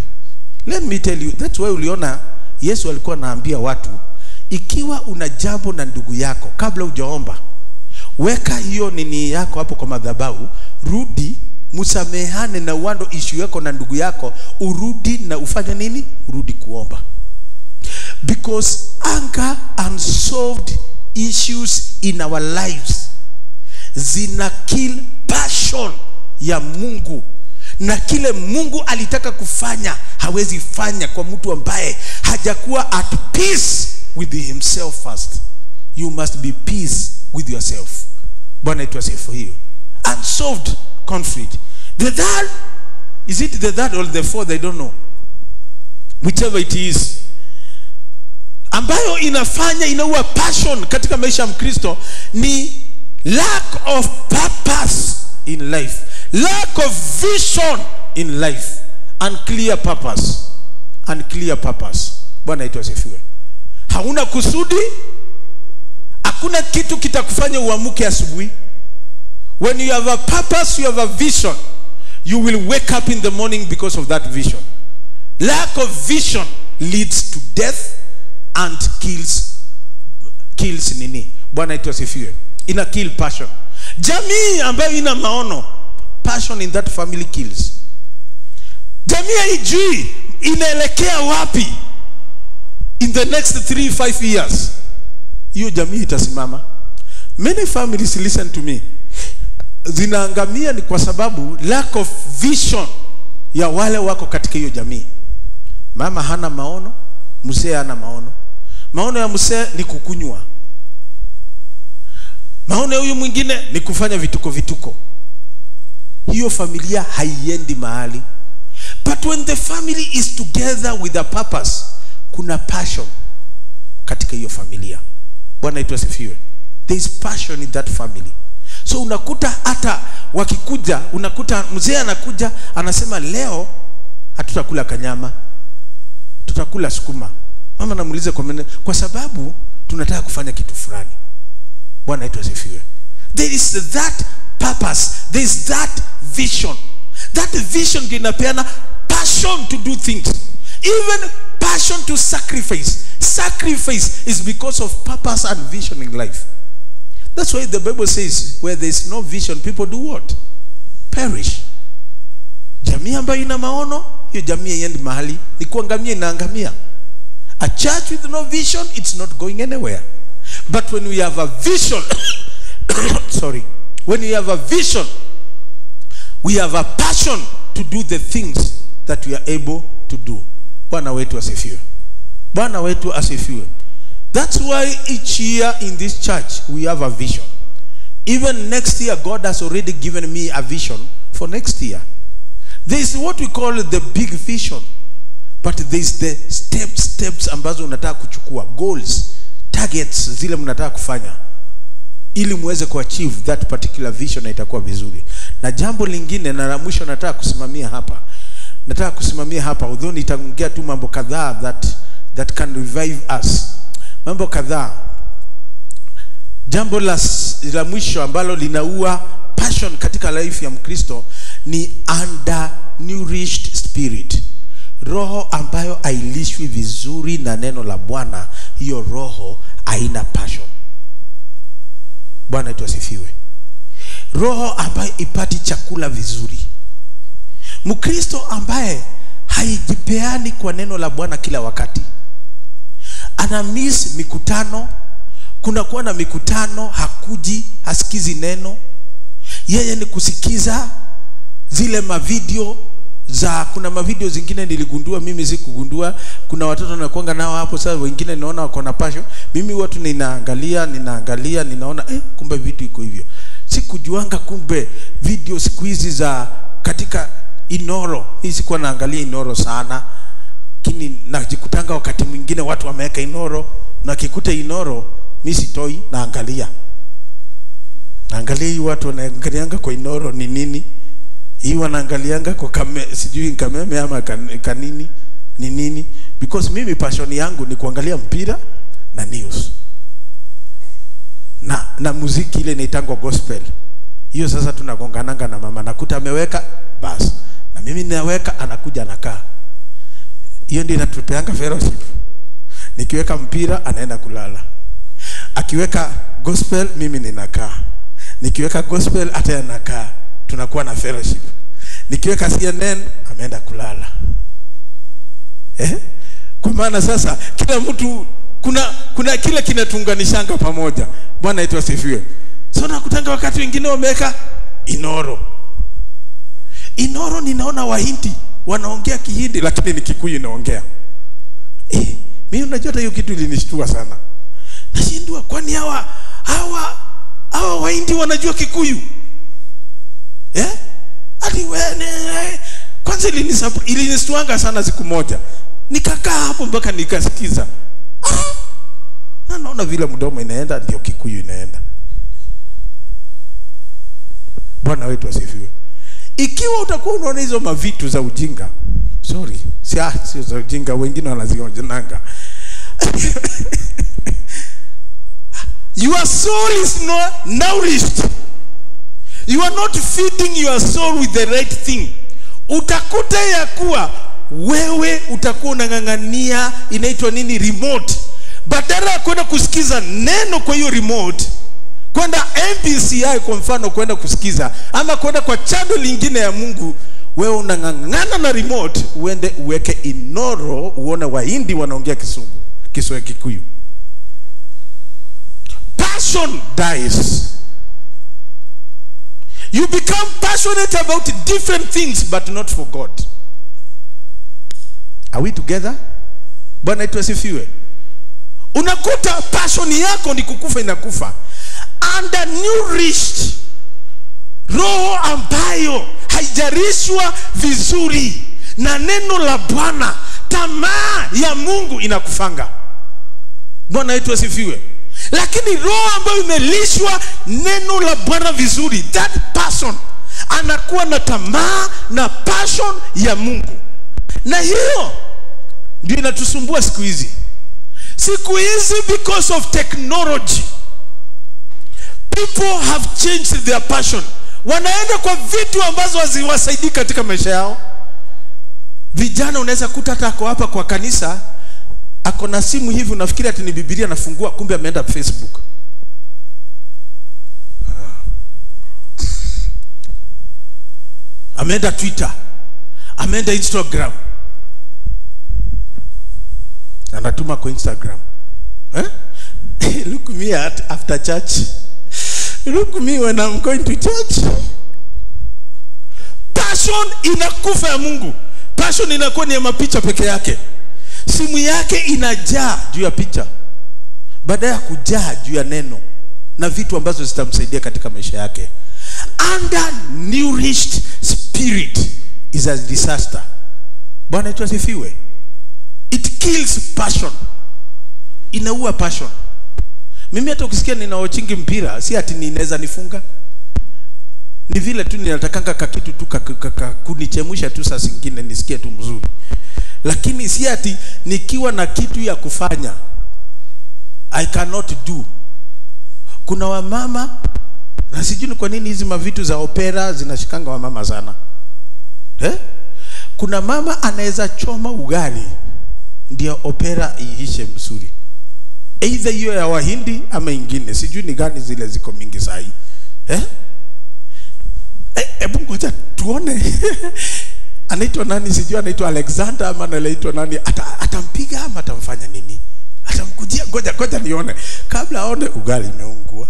Let me tell you, that's why uliona Yesu alikuwa anaambia watu, ikiwa una jambo na ndugu yako, kabla hujaomba, weka hiyo nini yako hapo kwa madhabahu, rudi, msamehane na uando issue yako na ndugu yako, urudi na ufanye nini? Urudi kuomba. Because anger, unsolved issues in our lives zina kill passion ya Mungu, na kile Mungu alitaka kufanya hawezi fanya kwa mtu ambaye hajakuwa at peace with himself first. You must be peace with yourself. Bwana itu asifiwe hiyo. Unsolved conflict. The third, is it the third or the fourth? I don't know. Whichever it is, ambayo inaua passion katika maisha ya Mkristo ni lack of purpose in life, lack of vision in life, unclear purpose, unclear purpose. Bwana itu asifiwe. Hauna kusudi, hakuna kitu kitakufanya uamuke asubuhi. When you have a purpose, you have a vision, you will wake up in the morning because of that vision. Lack of vision leads to death and kills nini. Bwana itu asifiwe. Ina kill passion. Jamii ambayo ina maono, passion in that family kills. Jamii haijui inaelekea wapi in the next 3-5 years, hiyo jamii itasimama. Many families, listen to me, zinaangamia ni kwa sababu lack of vision ya wale wako katika hiyo jamii. Mama hana maono, mzee hana maono. Maono ya mzee ni kukunywa, maono ya huyu mwingine ni kufanya vituko. Hiyo familia haiendi mahali. But when the family is together with a purpose, kuna passion katika hiyo familia. Bwana itu asifiwe. There is passion in that family. So unakuta hata wakikuja, unakuta mzee anakuja anasema leo hatutakula kanyama, tutakula sukuma. Mama namuuliza kwa sababu tunataka kufanya kitu fulani. Bwana itu asifiwe. There is that purpose, there is that vision. That vision inapeana passion to do things, even passion to sacrifice. Sacrifice is because of purpose and vision in life. That's why the Bible says where there is no vision, people do what? Perish. Jamii ambayo ina maono, hiyo jamii haiendi mahali, ni kuangamia, inaangamia. A church with no vision, it's not going anywhere. But when we have a vision, when we have a vision, we have a passion to do the things that we are able to do. Bwana wetu asifiwe. Bwana wetu asifiwe. That's why each year in this church we have a vision. Even next year, God has already given me a vision for next year. There is what we call the big vision, but there is the steps ambazo unataka kuchukua, goals, targets zile mnataka kufanya ili muweze kuachieve that particular vision, na itakuwa vizuri. Na jambo lingine na la mwisho nataka kusimamia hapa, although nitaongea tu mambo kadhaa that can revive us. Mambo kadhaa. Jambo la mwisho ambalo linaua passion katika life ya Mkristo ni undernourished spirit. Roho ambayo hailishwi vizuri na neno la Bwana, hiyo roho haina passion. Bwana itu asifiwe. Roho ambayo ipati chakula vizuri. Mkristo ambaye haijipeani kwa neno la Bwana kila wakati, ana miss mikutano. Kuna kuwa na mikutano, hakuji, hasikizi neno. Yeye ni kusikiza zile mavideo za, kuna mavideo zingine niligundua mimi sikugundua. Kuna watoto nakuanga nao hapo, sasa wengine naona wako na passion. Mimi watu ninaangalia ninaona kumbe vitu iko hivyo. Sikujuanga kumbe video siku hizi za katika Inoro. Hii sikuwa naangalia Inoro sana. Lakini najikutanga wakati mwingine watu wameweka Inoro, na kikuta Inoro mimi sitoi, naangalia. Naangalia hii watu wanaangalianga kwa Inoro ni nini? Hii wanaangalianga kwa sijui kameme ama kanini ni nini? Because mimi passion yangu ni kuangalia mpira na news. Na muziki ile inaitangwa gospel. Hiyo sasa tunagongananga na mama, nakuta ameweka basi, na mimi ninaweka, anakuja anakaa. Hiyo ndio inatupeanga fellowship. Nikiweka mpira anaenda kulala. Akiweka gospel mimi ninakaa. Nikiweka gospel hata anakaa. Tunakuwa na fellowship. Nikiweka CNN ameenda kulala. Kwa maana sasa kila mtu kuna kile kinatunganishanga pamoja. Bwana yetu asifiwe. So nakutanga wakati wengine wameweka Inoro. Inoro ninaona Wahindi wanaongea Kihindi lakini ni Kikuyu inaongea. Mimi unajua hiyo kitu ilinishtua sana. Nashindwa kwani hawa Wahindi wanajua Kikuyu? Hadi kwanza ilinishtuanga sana siku moja. Nikakaa hapo mpaka nikasikiza. Na naona vile mdomo inaenda ndio Kikuyu inaenda. Bwana wetu asifiwe. Ikiwa utakuwa unaona hizo mavitu za ujinga, sio za ujinga, wengine wanazionanga. Your soul is not nourished. You are not feeding your soul with the right thing. Utakuta ya kuwa wewe utakuwa unangangania inaitwa nini, remote. Badala ya kwenda kusikiza neno kwa hiyo remote, kwenda MBCI kwa mfano kwenda kusikiza, ama kwenda kwa channel nyingine ya Mungu, wewe unangangana na remote uende uweke Inoro uone Wahindi wanaongea Kiswahili Kikuyu. Passion dies. You become passionate about different things but not for God. Are we together? Bwana yetu asifiwe. Unakuta passion yako ni kukufa, inakufa. Undernourished, roho ambayo haijarishwa vizuri na neno la Bwana, tamaa ya Mungu inakufanga. Bwana yetu asifiwe. Lakini roho ambayo imelishwa neno la Bwana vizuri, that person anakuwa na tamaa na passion ya Mungu. Na hiyo ndio inatusumbua siku hizi. Siku hizi because of technology, people have changed their passion. Wanaenda kwa vitu ambazo haziwasaidii katika maisha yao. Vijana unaweza kuta hata ako hapa kwa kanisa, ako na simu hivi, unafikiri ati ni Biblia anafungua, kumbe ameenda Facebook. Ameenda Twitter, ameenda Instagram. Anatuma kwa Instagram. Look me after church. Look me when I'm going to church. Passion inakufa ya Mungu. Passion inakuwa ni ya mapicha peke yake. Simu yake inajaa juu ya picha, badala ya kujaa juu ya neno na vitu ambazo zitamsaidia katika maisha yake. Undernourished spirit is a disaster. Bwana yetu asifiwe. It kills passion. Inaua passion. Mimi hata ukisikia ninaochingi mpira, si ati ninaweza nifunga. Ni vile tu ninatakanga kakitu tu kunichemusha tu saa zingine nisikie tu mzuri. Lakini si ati nikiwa na kitu ya kufanya I cannot do. Kuna wamama, na sijui kwa nini hizi mavitu za opera zinashikanga wamama sana. Kuna mama anaweza choma ugali ndio opera iishe mzuri. Either hiyo ya Wahindi ama ingine, sijui ni gani zile ziko mingi sahi. Hebu ngoja tuone. Anaitwa nani sijui, anaitwa Alexander ama anaitwa nani, atampiga ama atamfanya nini? Atamkujia, ngoja nione. Kabla aone ugali imeungua.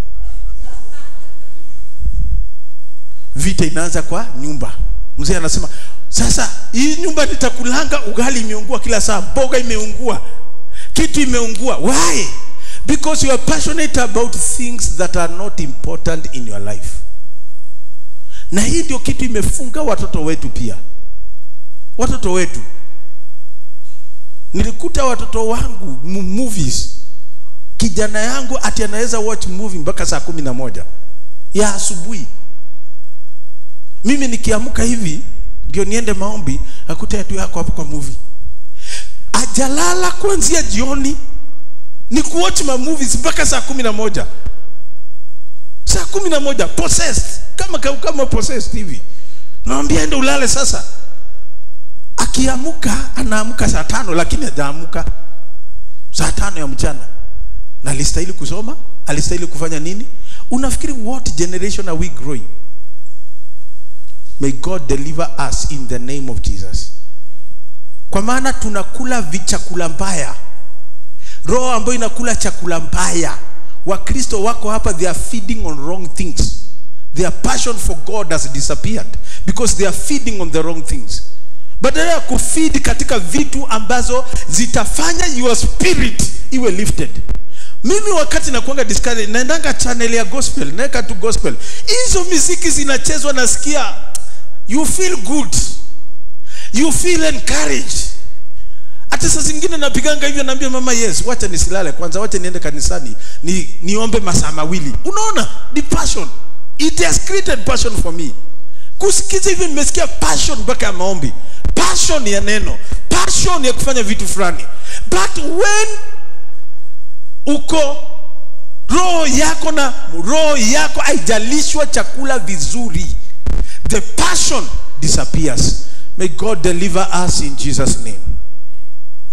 Vita inaanza kwa nyumba. Mzee anasema, sasa hii nyumba nitakulanga, ugali imeungua kila saa, mboga imeungua, kitu imeungua. Why? Because you are passionate about things that are not important in your life. Na hii ndio kitu imefunga watoto wetu pia. Watoto wetu. Nilikuta watoto wangu movies. Kijana yangu ati anaweza watch movie mpaka saa 11 ya asubuhi. Mimi nikiamka hivi ndio niende maombi, akuta tu yako hapo kwa movie. Ajalala kuanzia jioni ni kuwatch ma movies mpaka saa 11. Saa 11 possessed, kama possessed hivi. Naambia ende ulale sasa. Akiamka anaamka saa 5 lakini hajaamka saa 5 ya mchana. Na alistahili kusoma, alistahili kufanya nini? Unafikiri what generation are we growing? May God deliver us in the name of Jesus. Kwa maana tunakula vichakula mbaya. Roho ambayo inakula chakula mbaya. Wakristo wako hapa, they are feeding on wrong things. Their passion for God has disappeared because they are feeding on the wrong things. Badala ya kufeed katika vitu ambazo zitafanya your spirit iwe lifted. Mimi wakati nakuanga discouraged, naendanga channel ya gospel, naeka tu gospel. Hizo muziki zinachezwa nasikia you feel good. You feel encouraged. Hata saa zingine napiganga hivyo, naambia mama, yes, wacha nisilale kwanza, wacha niende kanisani niombe masaa mawili. Unaona? The passion. It has created passion for me. Kusikiza hivyo nimesikia passion mpaka ya maombi. Passion ya neno. Passion ya kufanya vitu fulani. But when uko roho yako haijalishwa chakula vizuri, the passion disappears. May God deliver us in Jesus' name.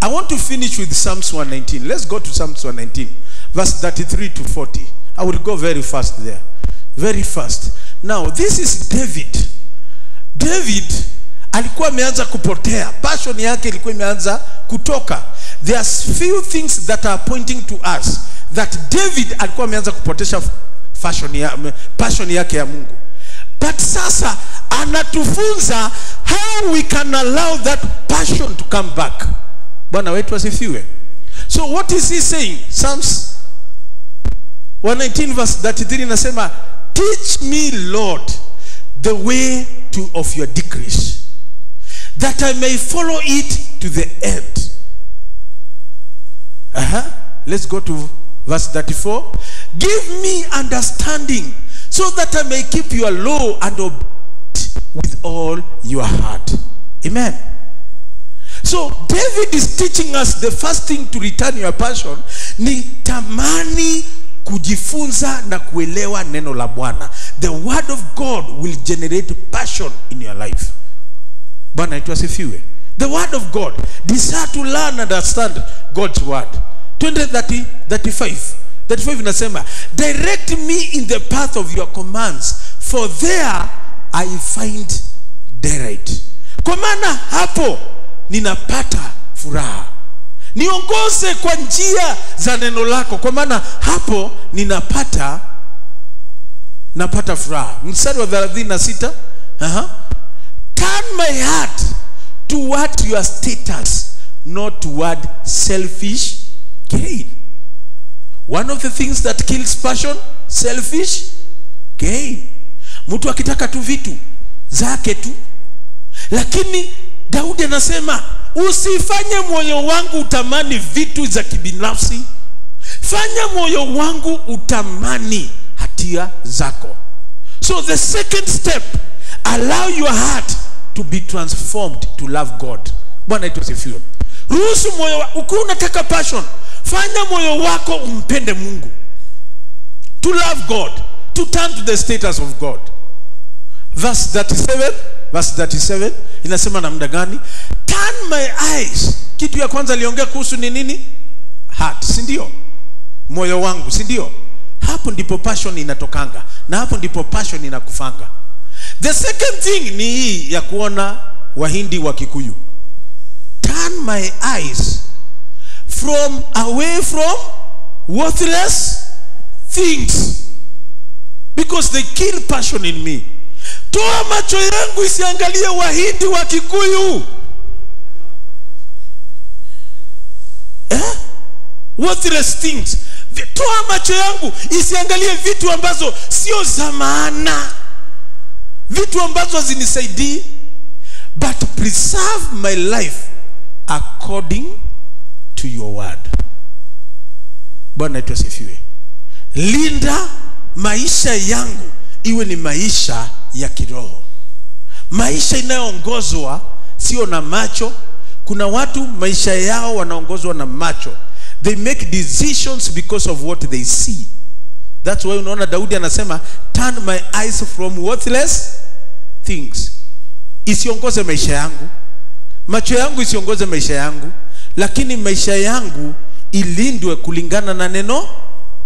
I want to finish with Psalms 119. Let's go to Psalms 119, verse 33 to 40. I will go very fast there. Very fast. Now, this is David. David alikuwa ameanza kupotea. Passion yake ilikuwa imeanza kutoka. There are few things that are pointing to us that David alikuwa ameanza kupotesha passion yake ya Mungu. But sasa anatufunza how we can allow that passion to come back. Bwana wetu asifiwe. So what is he saying? Psalms 119 verse 33 nasema, teach me, Lord, the way of your decrees, that I may follow it to the end. Let's go to verse 34. Give me understanding, so that I may keep your law and obey it with all your heart. Amen. So David is teaching us the first thing to return your passion ni tamani kujifunza na kuelewa neno la Bwana. The word of God will generate passion in your life. Bwana itu asifiwe. The word of God. Desire to learn and understand God's word. 35 inasema, direct me in the path of your commands, for there I find delight. Kwa maana hapo ninapata furaha. Niongoze kwa njia za neno lako, kwa maana hapo napata furaha. Mstari wa 36, turn my heart toward your status, not toward selfish gain. One of the things that kills passion, selfish gain. Mtu akitaka tu vitu zake tu. Lakini Daudi anasema, usifanye moyo wangu utamani vitu za kibinafsi. Fanya moyo wangu utamani hatia zako. So the second step, allow your heart to be transformed to love God. Bwana itu asifiwe. Ruhusu moyo wako, ukiwa unataka passion, fanya moyo wako umpende Mungu. To love God, to turn to the status of God. Verse 37 inasema namna gani? Turn my eyes. Kitu ya kwanza aliongea kuhusu ni nini? Heart, si ndio? Moyo wangu, si ndio? Hapo ndipo passion inatokanga, na hapo ndipo passion inakufanga. The second thing ni hii ya kuona Wahindi wa Kikuyu. Turn my eyes away from worthless things, because they kill passion in me. Toa macho yangu isiangalie Wahindi wa Kikuyu. Worthless things. Toa macho yangu isiangalie vitu ambazo sio za maana. vitu ambazo zinisaidii, but preserve my life according to your word. Bwana asifiwe. Linda maisha yangu iwe ni maisha ya kiroho, maisha inayoongozwa sio na macho. Kuna watu maisha yao wanaongozwa na macho. They make decisions because of what they see. That's why unaona Daudi anasema, turn my eyes from worthless things. Isiongoze maisha yangu, macho yangu isiongoze maisha yangu, lakini maisha yangu ilindwe kulingana na neno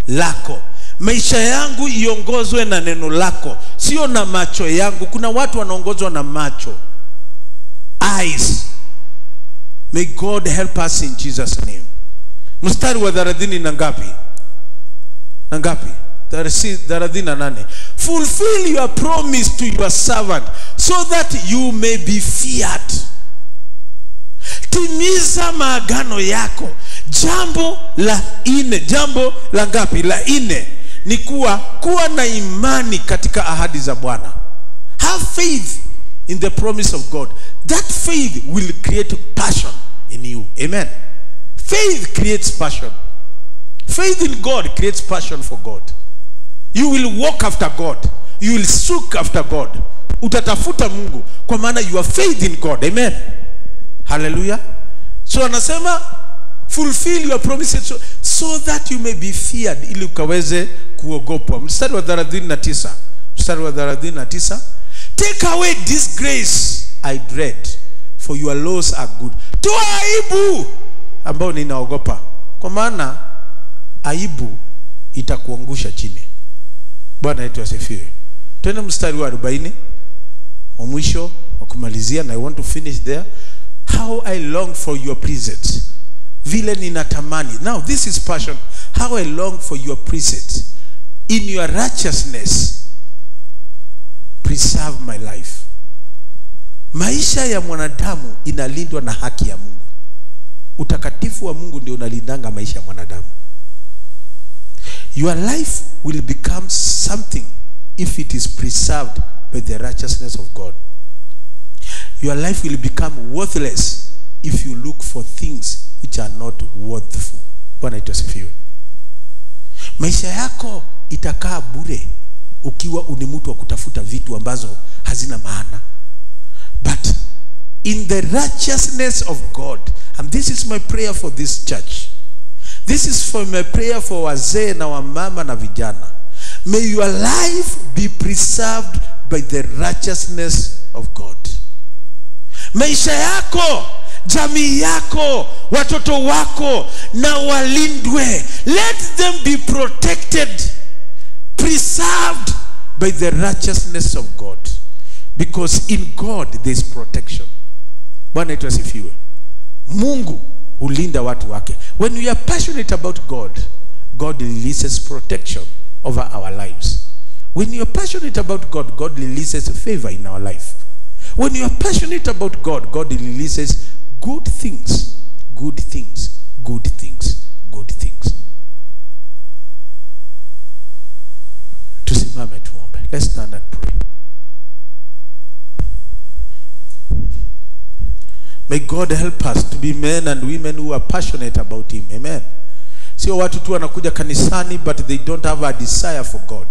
lako. Maisha yangu iongozwe na neno lako, sio na macho yangu. Kuna watu wanaongozwa na macho, eyes. May God help us in Jesus name. Mstari wa 30 na ngapi? Na ngapi? 38. Fulfill your promise to your servant so that you may be feared. Timiza maagano yako. Jambo la ine, jambo la ngapi? La ine ni kuwa na imani katika ahadi za Bwana. Have faith in the promise of God. That faith will create passion in you. Amen. Faith creates passion. Faith in God creates passion for God. You will walk after God. You will seek after God. Utatafuta Mungu kwa maana you have faith in God. Amen. Hallelujah. So anasema fulfill your promises so that you may be feared, ili ukaweze kuogopwa. Mstari wa 39. Mstari wa 39. Take away disgrace I dread, for your laws are good. Toa aibu ambao ninaogopa, kwa maana aibu itakuangusha chini. Bwana yetu asifiwe. Twende mstari wa 40 wa mwisho wa kumalizia, na I want to finish there. How I long for your precepts, vile ninatamani. Now this is passion. How I long for your precepts. In your righteousness preserve my life. Maisha ya mwanadamu inalindwa na haki ya Mungu. Utakatifu wa Mungu ndio unalindanga maisha ya mwanadamu. Your life will become something if it is preserved by the righteousness of God. Your life will become worthless if you look for things which are not worthful. Bwana asifiwe. Maisha yako itakaa bure ukiwa ni mtu wa kutafuta vitu ambazo hazina maana. But in the righteousness of God, and this is my prayer for this church, this is for my prayer for wazee na wamama na vijana, may your life be preserved by the righteousness of God. Maisha yako, jamii yako, watoto wako na walindwe. Let them be protected, preserved by the righteousness of God, because in God there is protection. Bwana yetu asifiwe. Mungu hulinda watu wake. When we are passionate about God, God releases protection over our lives. When you are passionate about God, God releases favor in our life. When you are passionate about God, God releases good things, good things, good things, good things. Tusimame tuombe. Let's stand and pray. May God help us to be men and women who are passionate about Him. Amen. Sio watu tu wanakuja kanisani but they don't have a desire for God.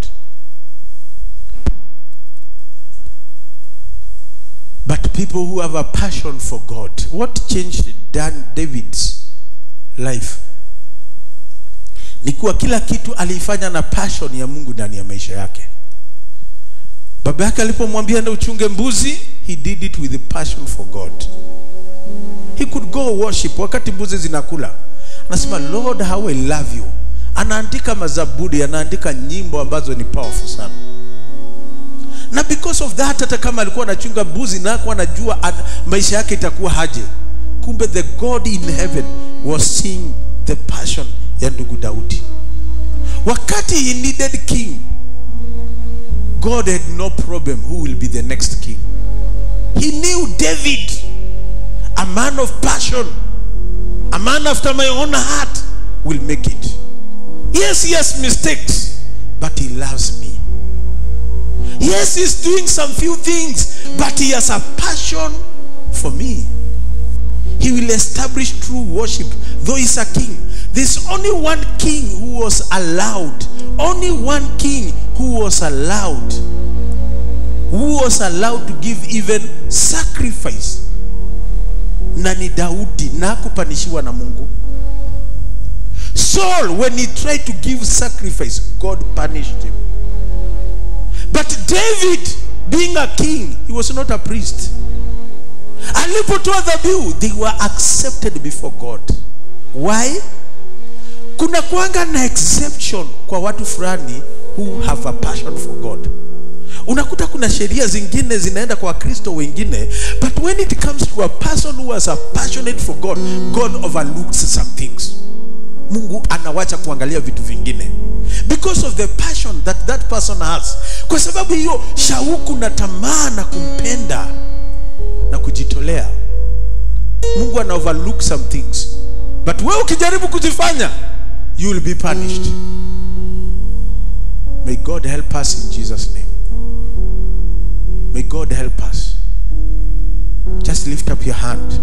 But people who have a passion for God. What changed David's life? Ni kuwa kila kitu alifanya na passion ya Mungu ndani ya maisha yake. Baba yake alipomwambia na uchunge mbuzi, he did it with a passion for God. He could go worship wakati mbuzi zinakula. Anasema, Lord, how I love you. Anaandika mazaburi, anaandika nyimbo ambazo ni powerful sana. Na because of that, hata kama alikuwa anachunga mbuzi na alikuwa anajua maisha yake itakuwa haje, kumbe the God in heaven was seeing the passion ya ndugu Daudi. Wakati he needed king, God had no problem who will be the next king. He knew David, a man of passion, a man after my own heart, will make it. Yes, he has mistakes, but he loves me. Yes, he's doing some few things, but he has a passion for me. He will establish true worship, though he's a king. There's only one king who was allowed. Only one king who was allowed. Who was allowed to give even sacrifice. Na ni Daudi, na hakupanishiwa na Mungu. Saul, when he tried to give sacrifice, God punished him. But David, being a king, he was not a priest. Alipotoa dhabihu, they were accepted before God. Why? Kuna kuanga na exception kwa watu fulani who have a passion for God. Unakuta kuna sheria zingine zinaenda kwa Kristo wengine, but when it comes to a person who has a passionate for God, God overlooks some things. Mungu anawacha kuangalia vitu vingine because of the passion that that person has. Kwa sababu hiyo shauku na tamaa na kumpenda na kujitolea, Mungu ana overlook some things. But wewe ukijaribu kuzifanya, you will be punished. May God help us in Jesus' name. May God help us. Just lift up your hand.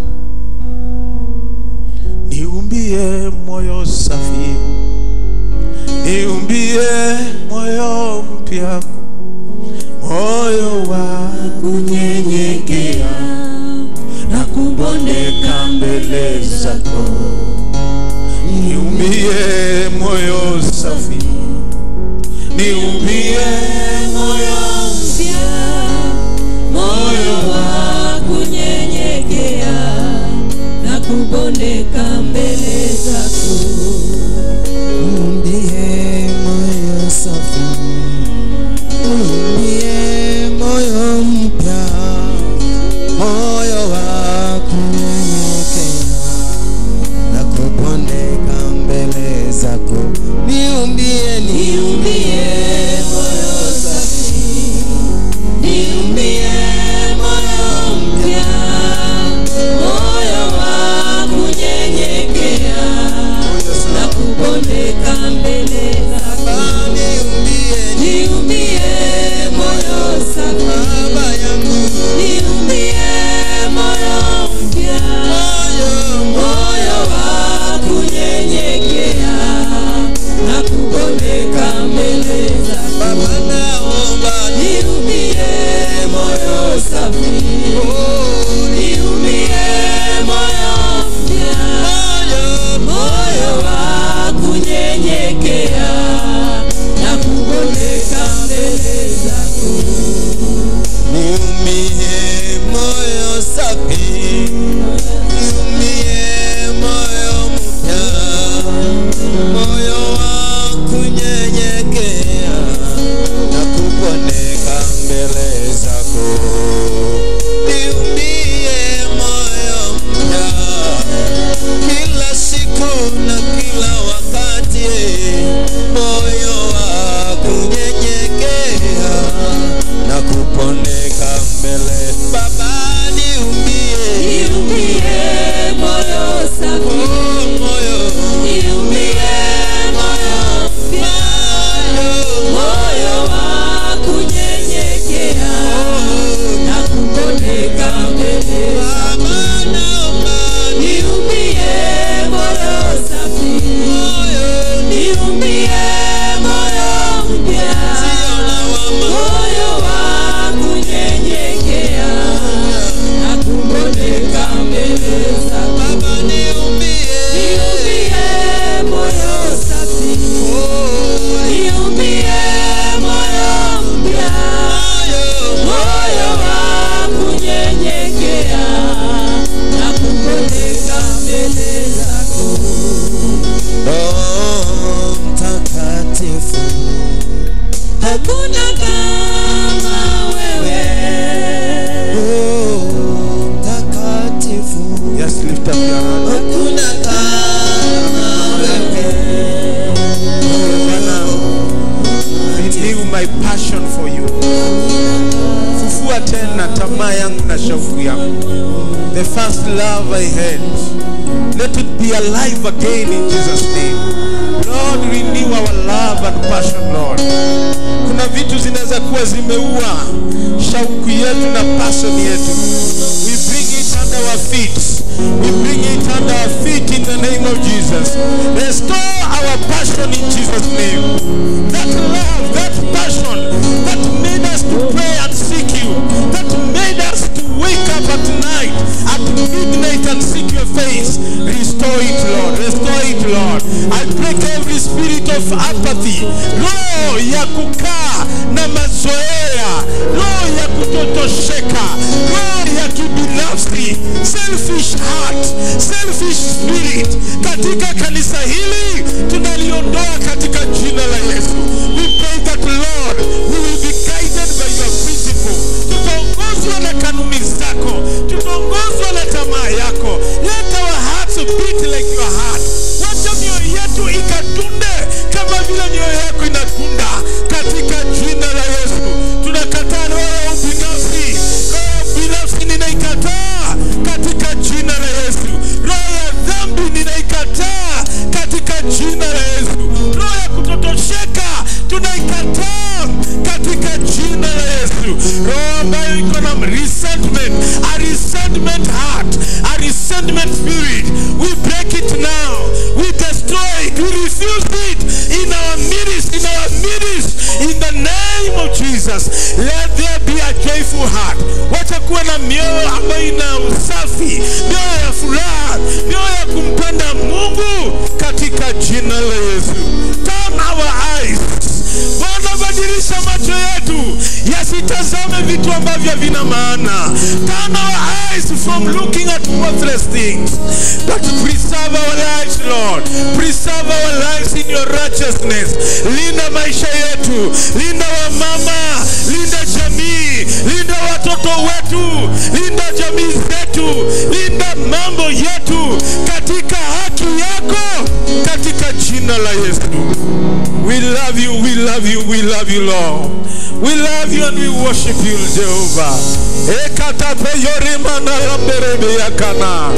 Niumbie moyo safi, niumbie moyo mpya, moyo wa kunyenyekea na kubondeka mbele zako. Niumbie moyo safi, niumbie moyo mpya, moyo wa kunyenyekea na kubondeka mbele zako. Niumbie moyo safi, niumbie moyo mpya, moyo wa kunyenyekea na kubondeka mbele zako. Niumbie, niumbie moyo safi, niumbie moyo mpya, moyo wa kunyenyekea na kubondeka mbele zako. Niumbie moyo safi, Baba yangu, niumbie moyo mpya, moyo wa kunyenyekea na kubondeka mbele zako. Baba naomba, niumbie moyo safi, niumbie moyo mpya, moyo wa kunyenyekea na kubondeka mbele zako. Niumbie moyo safi, niumbie moyo mpya, moyo wa kunyenyekea na kubondeka mbele zako. Niumbie moyo mpya, kila siku na kila wakati, moyo wa kunyenyekea na kupondeka mbele. Baba niumbie, niumbie moyo safi, moyo, niumbie moyo mpya, moyo wa kunyenyekea na kupondeka mbele. Baba naomba, niumbie moyo safi, niumbie moyo mpya, moyo wa kunyenyekea na kubondeka mbele zako. Baba niumbie, niumbie moyo safi, niumbie moyo mpya, moyo wa kunyenyekea na kubondeka mbele zako. Roho Mtakatifu, hakuna kama wewe. Roho Mtakatifu, Yes, lift up your hand. hakuna kama wewe. Renew my passion for you. Fufua tena tamaa yangu na shauku yangu. The first love I had, let it be alive again in Jesus' name. Lord, renew our love and passion, Lord. Kuna kuna vitu zinaweza kuwa zimeua shauku yetu na passion yetu. We bring it under our feet. We bring it under our feet in the name of Jesus. Restore our passion in Jesus' name. That love, that passion that made us to pray and seek you, that made us to wake up at night, at midnight and seek your face. Restore it, Lord. Restore it, Lord. I break every spirit of apathy. Roho ya kukaa na mazoea, roho ya kutotosheka, roho ya kibinafsi, selfish heart, selfish spirit katika kanisa hili tunaliondoa katika jina la Yesu. We pray that Lord, we will be guided by your principle. Tutaongozwa na kanuni zako, tutaongozwa na tamaa yako. Let our hearts beat like your heart. Wacha mioyo yetu ikadunde kama vile mioyo yako inadunda katika jina la Yesu. Tunakataa roho ya ubinafsi. Roho ya ubinafsi ninaikataa katika jina la Yesu. Roho ya dhambi ninaikataa katika jina la Yesu. Roho ya kutotosheka tunaikataa katika jina la Yesu. Roho ambayo iko na resentment, a resentment heart, a resentment spirit, we break it now. We destroy it. We refuse it in our midst, in the name of Jesus. Let there be a joyful heart. Wacha kuwa na mioyo ambayo ina usafi, mioyo ya furaha, mioyo ya kumpenda Mungu katika jina la Yesu. Turn our eyes. Bwana, badilisha macho yetu yasitazame vitu ambavyo vina maana. Turn our eyes from looking at worthless things, but preserve our lives, Lord. Preserve our lives in your righteousness. Linda maisha yetu, linda wamama, linda jamii, linda watoto wetu, linda jamii zetu, linda mambo yetu katika haki yako katika jina la Yesu. We love you, we love you, we love you, Lord. We love you and we worship you, Jehovah. Ekatape yorima na lamberebe yakana.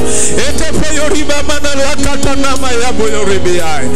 Etepe yorima mana lakata nama yabo yoribiyai.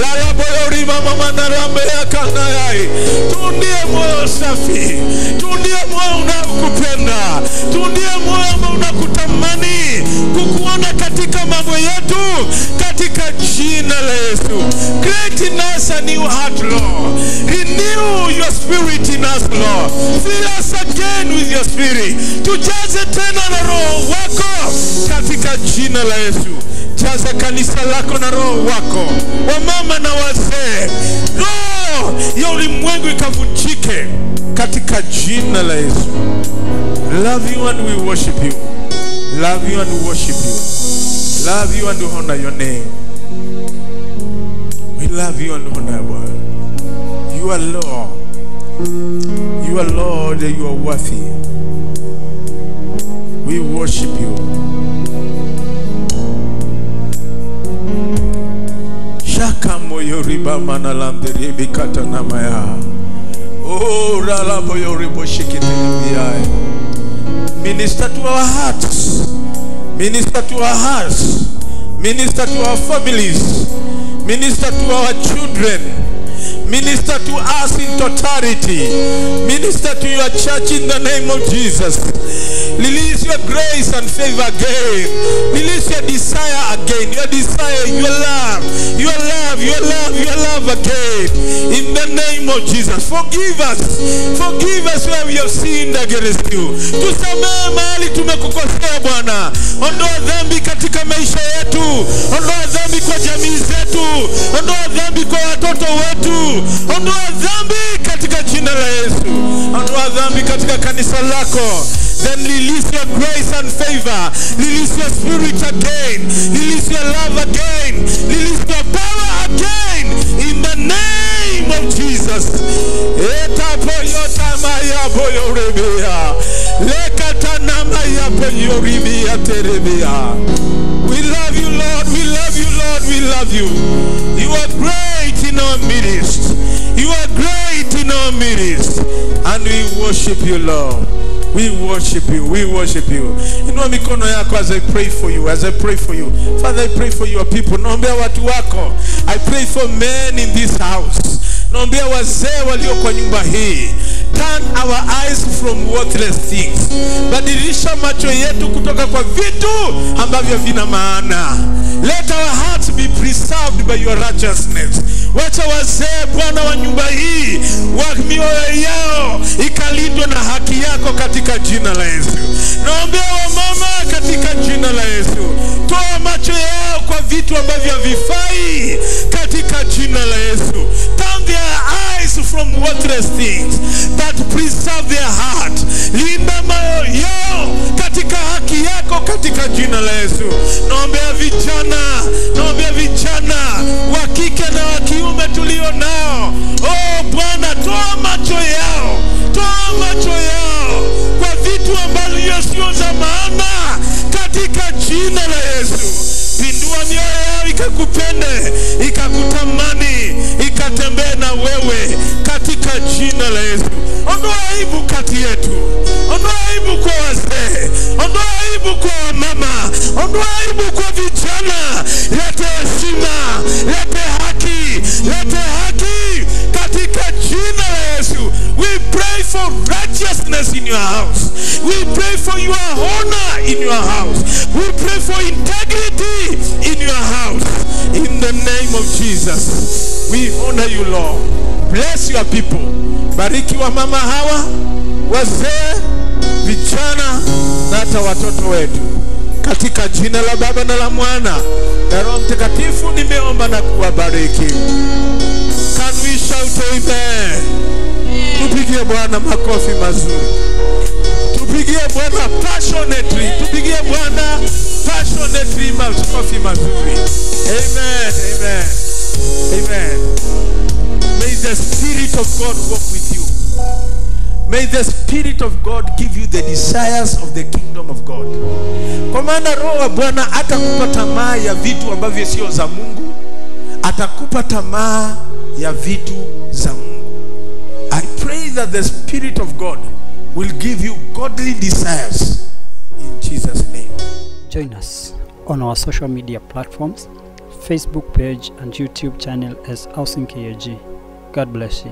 La yabo yorima mama na lambe yakana yai. Tundie moyo safi. Tundie moyo unakupenda. Tundie moyo unakutamani kukuona katika mambo yetu katika jina la Yesu. Create in us a new heart, Lord. Renew your spirit in us, Lord. Fill us again with your spirit. Tujaze tena na roho wako katika jina la Yesu. Jaza kanisa lako na roho wako, wamama na wazee. Roho ya ulimwengu ikavunjike katika jina la Yesu. Love you and we worship you. Love you and we worship you. Love you and we honor your name. We love you and honor your word. You are Lord. You are Lord, you are worthy. We worship you. Shaka moyo riba manalandiri bikata namaya. Oh, rala moyo ribo shikitilibiai. Minister to our hearts. Minister to our hearts. Minister to our families. Minister to our children. Minister to us in totality. Minister to your church in the name of Jesus. Release your grace and favor again. Release your desire again. Your desire, your love. Your love, your love, your love again. In the name of Jesus. Forgive us. Forgive us where we have sinned against you. Tusamehe mahali tumekukosea Bwana. Ondoa dhambi katika maisha yetu. Ondoa dhambi kwa jamii zetu. Ondoa dhambi kwa watoto wetu. Ondoa dhambi katika jina la Yesu. Ondoa dhambi katika kanisa lako. Then release your grace and favor. Release your spirit again. Release your love again. Release your power again. In the name of Jesus. We love you, Lord. We love you, Lord. We love you. You are great in our midst. You are great in our midst. And we worship you, Lord. We worship you. We worship you. Inua mikono yako as I pray for you. As I pray for you. Father, I pray for your people. Naombea watu wako. I pray for men in this house. Naombea wazee walio kwa nyumba hii, turn our eyes from worthless things. Badilisha macho yetu kutoka kwa vitu ambavyo vina maana. Let our hearts be preserved by your righteousness. Wacha wazee Bwana wa nyumba hii wa mioyo yao ikalindwe na haki yako katika jina la Yesu. Naombea wamama katika jina la Yesu. Toa macho yao kwa vitu ambavyo havifai katika jina la Yesu. Turn their eyes from worthless things that preserve their heart. Linda moyo yao katika haki yako katika jina la Yesu. Naombea vijana wa kike na wa kiume tulio nao. Oh Bwana, toa macho yao kwa vitu ambavyo sio za maana katika jina la Yesu. Pindua mioyo yao ikakupende, ikakutamani, ikatembee na wewe katika jina la Yesu. Ondoa aibu kati yetu, ondoa aibu kwa wazee, ondoa aibu kwa mama, ondoa aibu kwa vijana. Lete heshima, lete haki katika jina la Yesu. We pray for righteousness in your house. We pray for your honor in your house. We pray for integrity in your house. In the name of Jesus, we honor you, Lord. Bless your people. Bariki wa mama hawa, wazee, vijana na hata watoto wetu. Katika jina la Baba na la Mwana na Roho Mtakatifu nimeomba na kuwabariki. Can we shout amen? Tupigie Bwana makofi mazuri. Tupigie Bwana passionately. Tupigie Bwana passionately makofi mazuri. Amen. Amen. Amen. May the Spirit of God walk with you. May the Spirit of God give you the desires of the kingdom of God. Kwa maana Roho wa Bwana atakupa tamaa ya vitu ambavyo sio za Mungu. Atakupa tamaa ya vitu za Mungu. I pray that the Spirit of God will give you godly desires in Jesus' name. Join us on our social media platforms, Facebook page and YouTube channel as Housing KAG. God bless you.